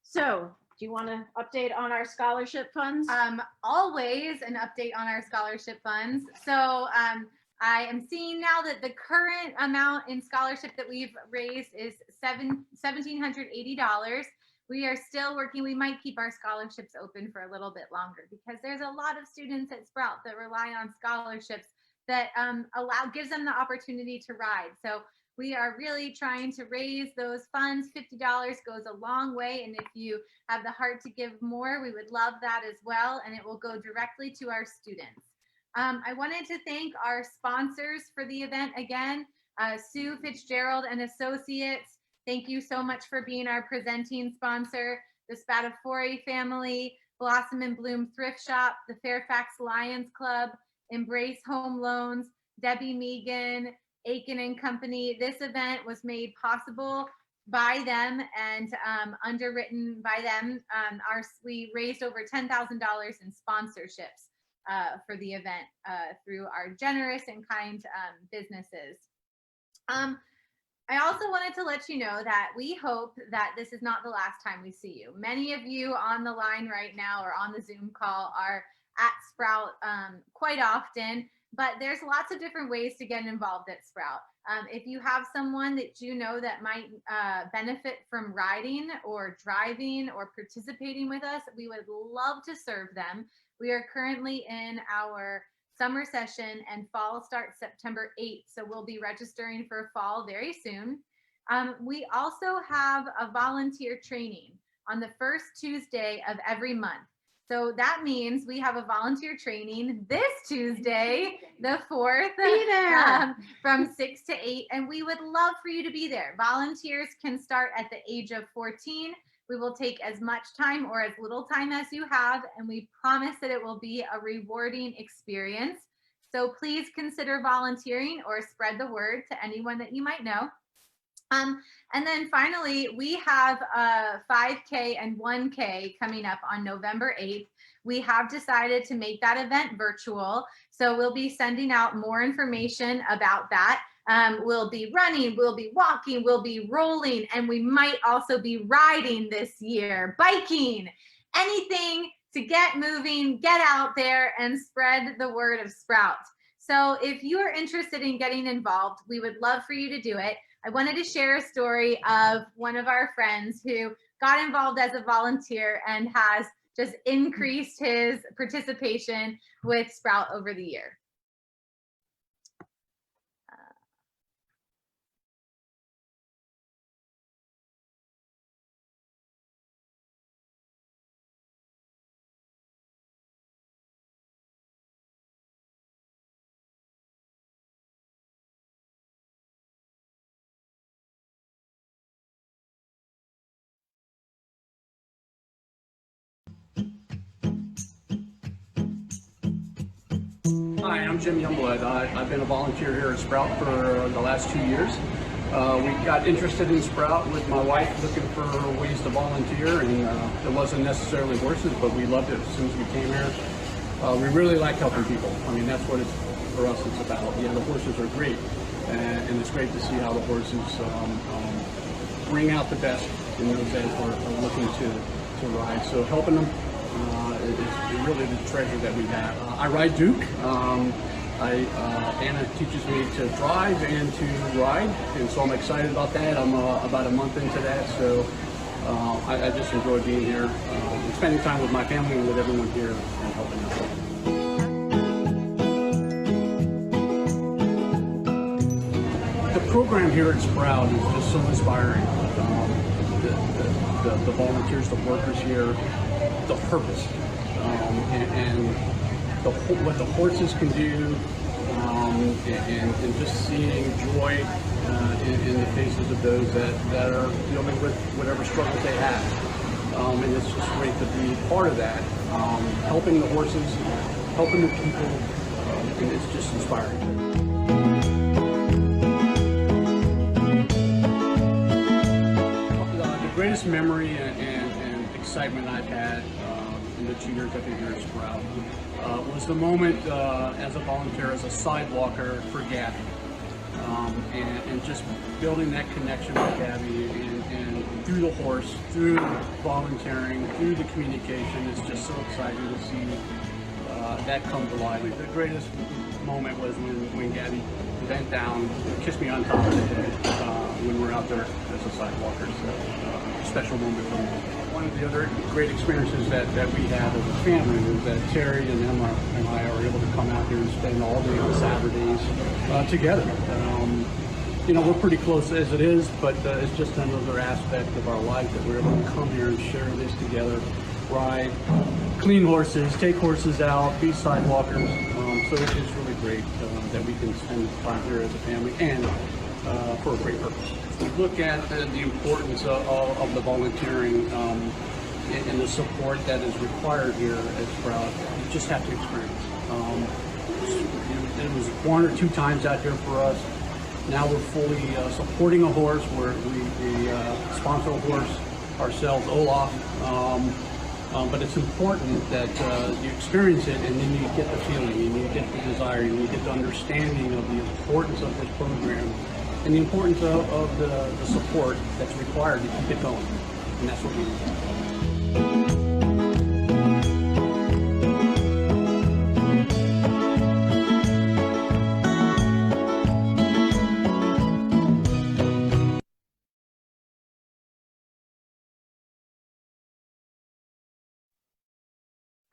So do you want to update on our scholarship funds? Always an update on our scholarship funds. So I am seeing now that the current amount in scholarship that we've raised is $1,780. We are still working. We might keep our scholarships open for a little bit longer because there's a lot of students at Sprout that rely on scholarships that gives them the opportunity to ride. So we are really trying to raise those funds. $50 goes a long way. And if you have the heart to give more, we would love that as well. And it will go directly to our students. I wanted to thank our sponsors for the event again, Sue Fitzgerald and Associates. Thank you so much for being our presenting sponsor, the Spatafore family, Blossom and Bloom Thrift Shop, the Fairfax Lions Club, Embrace Home Loans, Debbie Megan, Aiken and Company. This event was made possible by them and underwritten by them. We raised over $10,000 in sponsorships for the event through our generous and kind businesses. I also wanted to let you know that we hope that this is not the last time we see you. Many of you on the line right now or on the Zoom call are at Sprout quite often, but there's lots of different ways to get involved at Sprout. If you have someone that you know that might benefit from riding or driving or participating with us, we would love to serve them. We are currently in our summer session and fall starts September 8th. So we'll be registering for fall very soon. We also have a volunteer training on the first Tuesday of every month. So that means we have a volunteer training this Tuesday, the 4th, from 6 to 8. And we would love for you to be there. Volunteers can start at the age of 14. We will take as much time or as little time as you have, and we promise that it will be a rewarding experience. So please consider volunteering or spread the word to anyone that you might know. And then finally, we have a 5K and 1K coming up on November 8th. We have decided to make that event virtual. So we'll be sending out more information about that. We'll be running, we'll be walking, we'll be rolling, and we might also be riding this year, biking, anything to get moving, get out there and spread the word of Sprout. So if you are interested in getting involved, we would love for you to do it. I wanted to share a story of one of our friends who got involved as a volunteer and has just increased his participation with Sprout over the year. Hi, I'm Jim Youngblood. I've been a volunteer here at Sprout for the last 2 years. We got interested in Sprout with my wife looking for ways to volunteer, and it wasn't necessarily horses, but we loved it as soon as we came here. We really like helping people. I mean, that's what it's, for us it's about. Yeah, the horses are great, and it's great to see how the horses bring out the best in those that are looking to ride. So helping them is really the treasure that we have. I ride Duke. Anna teaches me to drive and to ride, and so I'm excited about that. I'm about a month into that, so I just enjoy being here, and spending time with my family and with everyone here and helping out. The program here at Sprout is just so inspiring. The volunteers, the workers here, the purpose, and what the horses can do, and just seeing joy in the faces of those that are dealing with whatever struggles they have. And it's just great to be part of that, helping the horses, helping the people, and it's just inspiring. The greatest memory and excitement I've had in the 2 years I've been here at Sprout was the moment as a volunteer, as a sidewalker for Gabby, and just just building that connection with Gabby and through the horse, through volunteering, through the communication, it's just so exciting to see that come to life. The greatest moment was when Gabby bent down, kissed me on top of the head when we're out there as a sidewalker. So special moment for me. One of the other great experiences that we had as a family was that Terry and Emma and I are able to come out here and spend all day on Saturdays together. You know, we're pretty close as it is, but it's just another aspect of our life that we're able to come here and share this together, ride, clean horses, take horses out, be sidewalkers. So it's really great that we can spend time here as a family and for a great purpose. We look at the importance of the volunteering and the support that is required here at Sprout. You just have to experience. It was 1 or 2 times out here for us. Now we're fully supporting a horse. We sponsor a horse ourselves, Olaf. But it's important that you experience it and then you get the feeling, and you get the desire, and you get the understanding of the importance of this program and the importance of the support that's required to keep it going. And that's what we do.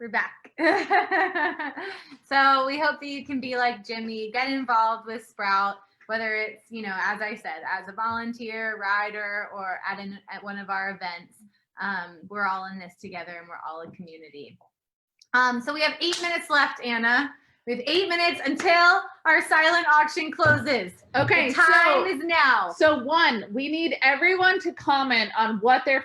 We're back. So we hope that you can be like Jimmy, get involved with Sprout, whether it's, you know, as I said, as a volunteer, rider, or at one of our events. We're all in this together and we're all a community. So we have 8 minutes left, Anna. We have 8 minutes until our silent auction closes. Okay, the time is now. So we need everyone to comment on what their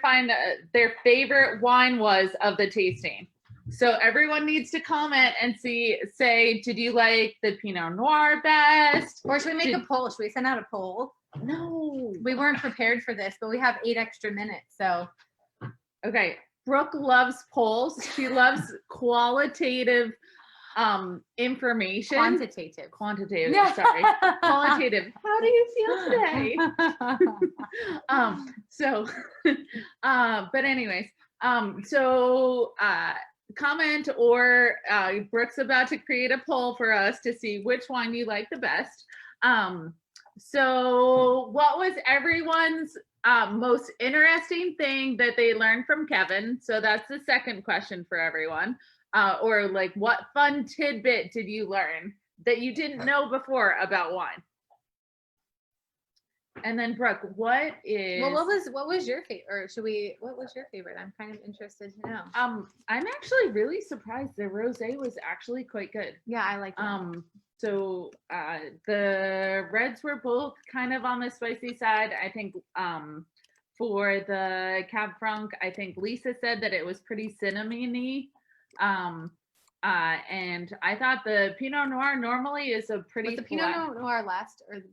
favorite wine was of the tasting. So everyone needs to comment and say, did you like the Pinot Noir best? Or should we make a poll? Should we send out a poll? No. We weren't prepared for this, but we have 8 extra minutes, so. Okay, Brooke loves polls. She loves qualitative information. Quantitative, sorry. Qualitative. How do you feel today? But anyways, comment, or Brooke's about to create a poll for us to see which one you like the best. So what was everyone's most interesting thing that they learned from Kevin? So that's the second question for everyone. Or like, what fun tidbit did you learn that you didn't know before about wine? And then Brooke, what was your favorite, or what was your favorite? I'm kind of interested to know. I'm actually really surprised the rosé was actually quite good. Yeah, I like that. So the reds were both kind of on the spicy side. I think for the Cab Franc, I think Lisa said that it was pretty cinnamony. And I thought the Pinot Noir normally is a pretty Was the Pinot Noir last or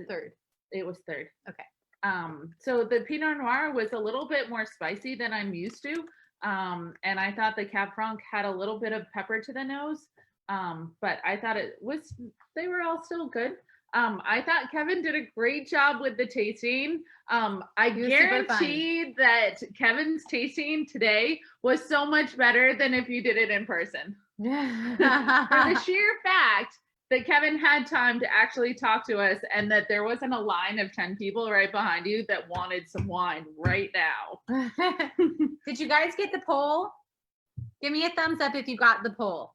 third? It was third. Okay. So the Pinot Noir was a little bit more spicy than I'm used to. And I thought the Cab Franc had a little bit of pepper to the nose. But I thought they were all still good. I thought Kevin did a great job with the tasting. I guarantee that Kevin's tasting today was so much better than if you did it in person. For the sheer fact that Kevin had time to actually talk to us and that there wasn't a line of 10 people right behind you that wanted some wine right now. Did you guys get the poll? Give me a thumbs up if you got the poll.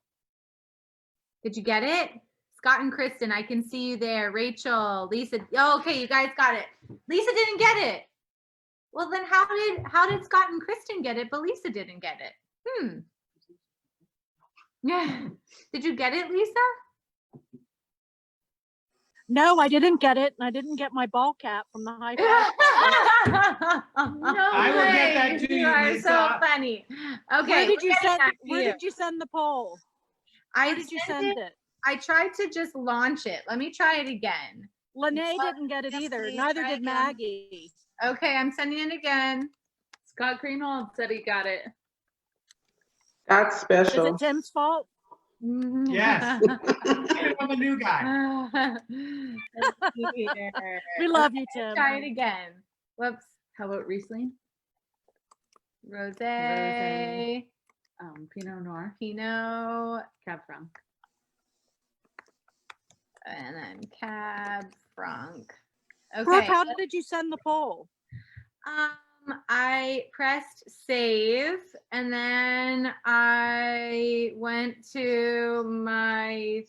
Did you get it? Scott and Kristen, I can see you there. Rachel, Lisa. Oh, okay, you guys got it. Lisa didn't get it. Well, then how did Scott and Kristen get it, but Lisa didn't get it? Yeah. Did you get it, Lisa? No, I didn't get it, and I didn't get my ball cap from the high five. No I will get that to you, You are Lisa. so funny. Okay, Where did you send the poll? Where did you send it? I tried to just launch it. Let me try it again. Lene didn't get it either. Neither did Maggie. Okay, I'm sending it again. Scott Greenwald said he got it. That's special. Is it Tim's fault? Yes. I'm a new guy. We love you, Tim. Try it again. Whoops. How about Riesling? Rosé. Pinot Noir. Pinot. Cab Franc. And then Cab Franc. Brooke, Okay. how did you send the poll? I pressed save and then I went to my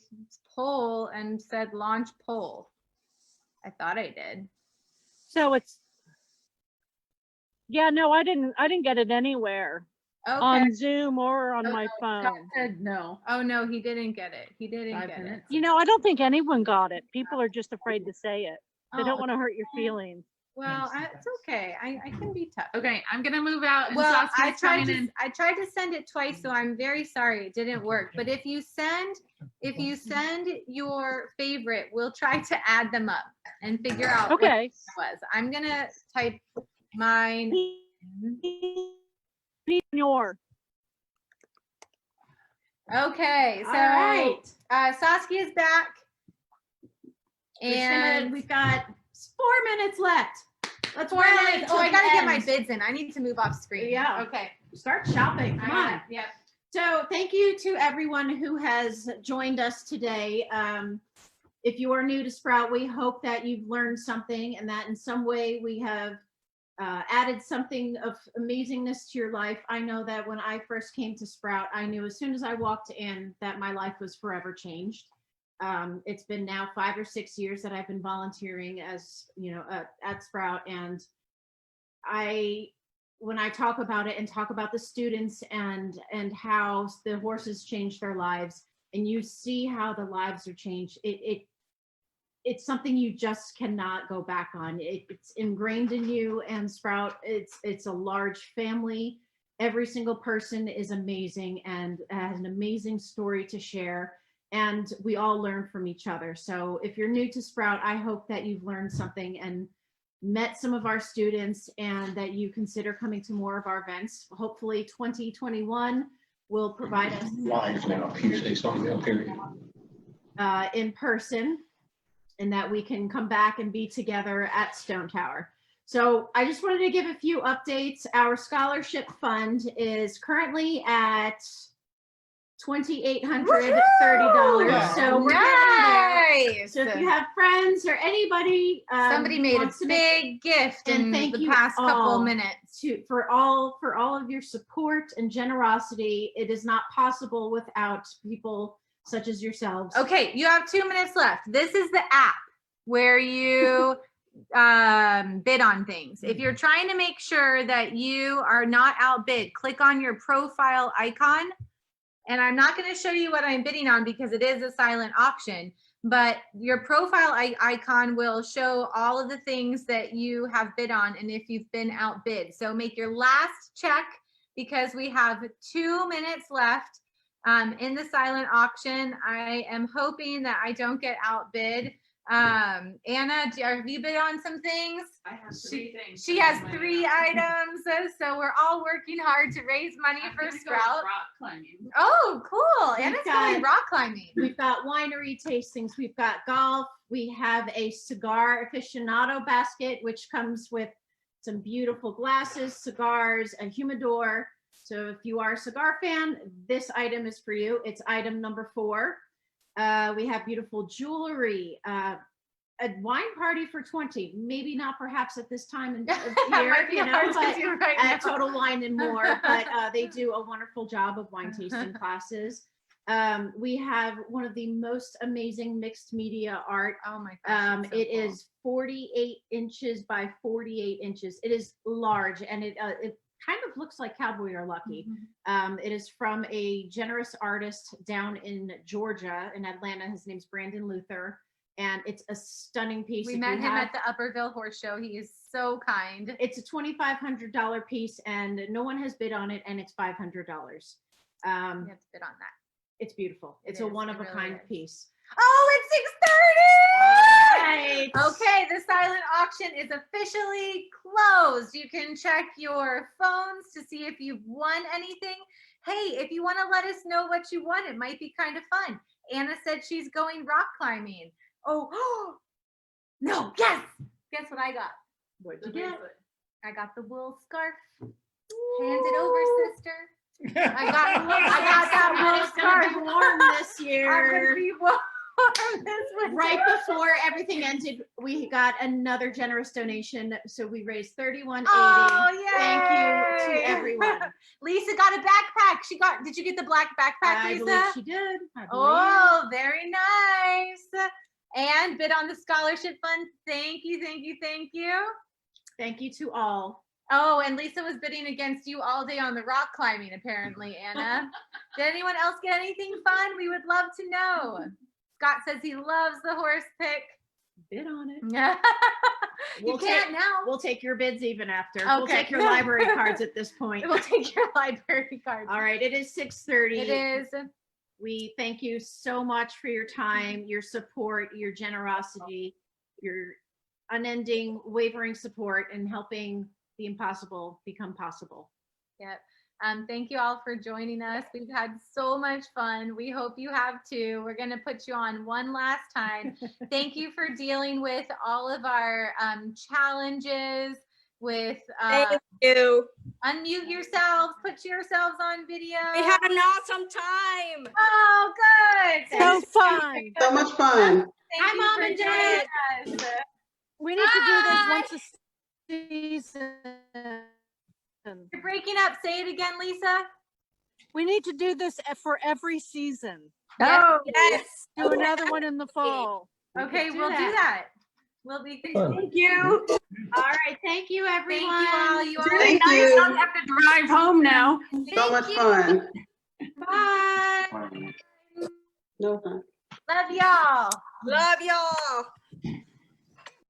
poll and said launch poll. I thought I did. So it's, yeah, no, I didn't get it anywhere Okay. on Zoom or on my Scott phone. said no. Oh no, he didn't get it. He didn't get it. You know, I don't think anyone got it. People are just afraid to say it. They Oh, don't want to hurt your feelings. Well, it's okay. I can be tough. Okay, I'm gonna move out. And Well, Saskia's coming in. I tried to send it twice, so I'm very sorry it didn't work. But if you send your favorite, we'll try to add them up and figure out what Okay. it was. I'm gonna type mine. Your. Okay, so All right. Saskia's back. And we've got 4 minutes left. Let's 4 run minutes. it Oh, till I the gotta get my end. bids in. I need to move off screen. Yeah. Okay. Start shopping. Come on. Yep. So thank you to everyone who has joined us today. If you are new to Sprout, we hope that you've learned something and that in some way we have added something of amazingness to your life. I know that when I first came to Sprout, I knew as soon as I walked in that my life was forever changed. It's been now 5 or 6 years that I've been volunteering as, at Sprout. And when I talk about it and talk about the students and how the horses changed their lives, and you see how the lives are changed, it's something you just cannot go back on. It's ingrained in you. And Sprout, it's a large family. Every single person is amazing and has an amazing story to share. And we all learn from each other. So if you're new to Sprout, I hope that you've learned something and met some of our students and that you consider coming to more of our events. Hopefully 2021 will provide us Live now. You say something up here. in person, and that we can come back and be together at Stone Tower. So I just wanted to give a few updates. Our scholarship fund is currently at $2,830. So we're getting there. So if you have friends or anybody, Somebody made a wants to make- big gift in thank the you past couple all minutes. for all of your support and generosity. It is not possible without people such as yourselves. Okay, you have 2 minutes left. This is the app where you bid on things. If you're trying to make sure that you are not outbid, click on your profile icon. And I'm not going to show you what I'm bidding on because it is a silent auction, but your profile icon will show all of the things that you have bid on and if you've been outbid. So make your last check because we have 2 minutes left in the silent auction. I am hoping that I don't get outbid. Anna, have you bid on some things? I have 3 things. She has 3 items, so we're all working hard to raise money for Sprout. Rock climbing. Oh, cool. We've Anna's got- going rock climbing. We've got winery tastings, we've got golf, we have a cigar aficionado basket, which comes with some beautiful glasses, cigars, a humidor. So if you are a cigar fan, this item is for you. It's item number 4. We have beautiful jewelry, a wine party for 20, maybe not perhaps at this time of year, Might be hard to but do right at now. Total Wine and More, but they do a wonderful job of wine tasting classes. We have one of the most amazing mixed media art. Oh my gosh. It is 48 inches by 48 inches. It is large, and it kind of looks like Cowboy or Lucky. It is from a generous artist down in Georgia, in Atlanta. His name's Brandon Luther, and it's a stunning piece. We If met you him have- at the Upperville Horse Show. He is so kind. It's a $2,500 piece, and no one has bid on it, and it's $500. You have to bid on that. It's beautiful. It's a is, one it of a really kind is. piece. Oh, it's 6:30. Right. Okay, the silent auction is officially closed. You can check your phones to see if you've won anything. hey, if you want to let us know what you want, it might be kind of fun. Anna said she's going rock climbing. Oh, no, yes. Guess what I got? What'd you get? I got the wool scarf. Hand it over, sister. I got that wool It's gonna scarf. be warm this year. I'm gonna be warm this winter. Right before everything ended, we got another generous donation, so we raised $31.80. Oh, Thank you yay. to everyone. Lisa got a backpack. Did you get the black backpack, I Lisa? believe she did. I believe. Oh, very nice. And bid on the scholarship fund. Thank you, thank you, thank you. Thank you to all. Oh, and Lisa was bidding against you all day on the rock climbing, apparently, Anna. Did anyone else get anything fun? We would love to know. Scott says he loves the horse pick. Bid on it. Yeah. You can't now. We'll take your bids even after. Okay. We'll take your library cards at this point. We'll take your library cards. All right, it is 6:30. It is. We thank you so much for your time, your support, your generosity, your unending, wavering support in helping the impossible become possible. Yep. Thank you all for joining us. We've had so much fun. We hope you have too. We're going to put you on one last time. Thank you for dealing with all of our challenges with Thank you. Unmute yourselves, put yourselves on video. We had an awesome time. Oh, good. So fun. So much fun. Hi, Mom and Dad. We need to do this once a season. You're breaking up. Say it again, Lisa. We need to do this for every season. Oh, yes. Do another one in the fall. Okay, we'll do that. We'll be. Thank you. All right, thank you, everyone. Thank you all. Thank you. Don't have to drive home now. So much fun. Bye. No fun. Love y'all. Love y'all.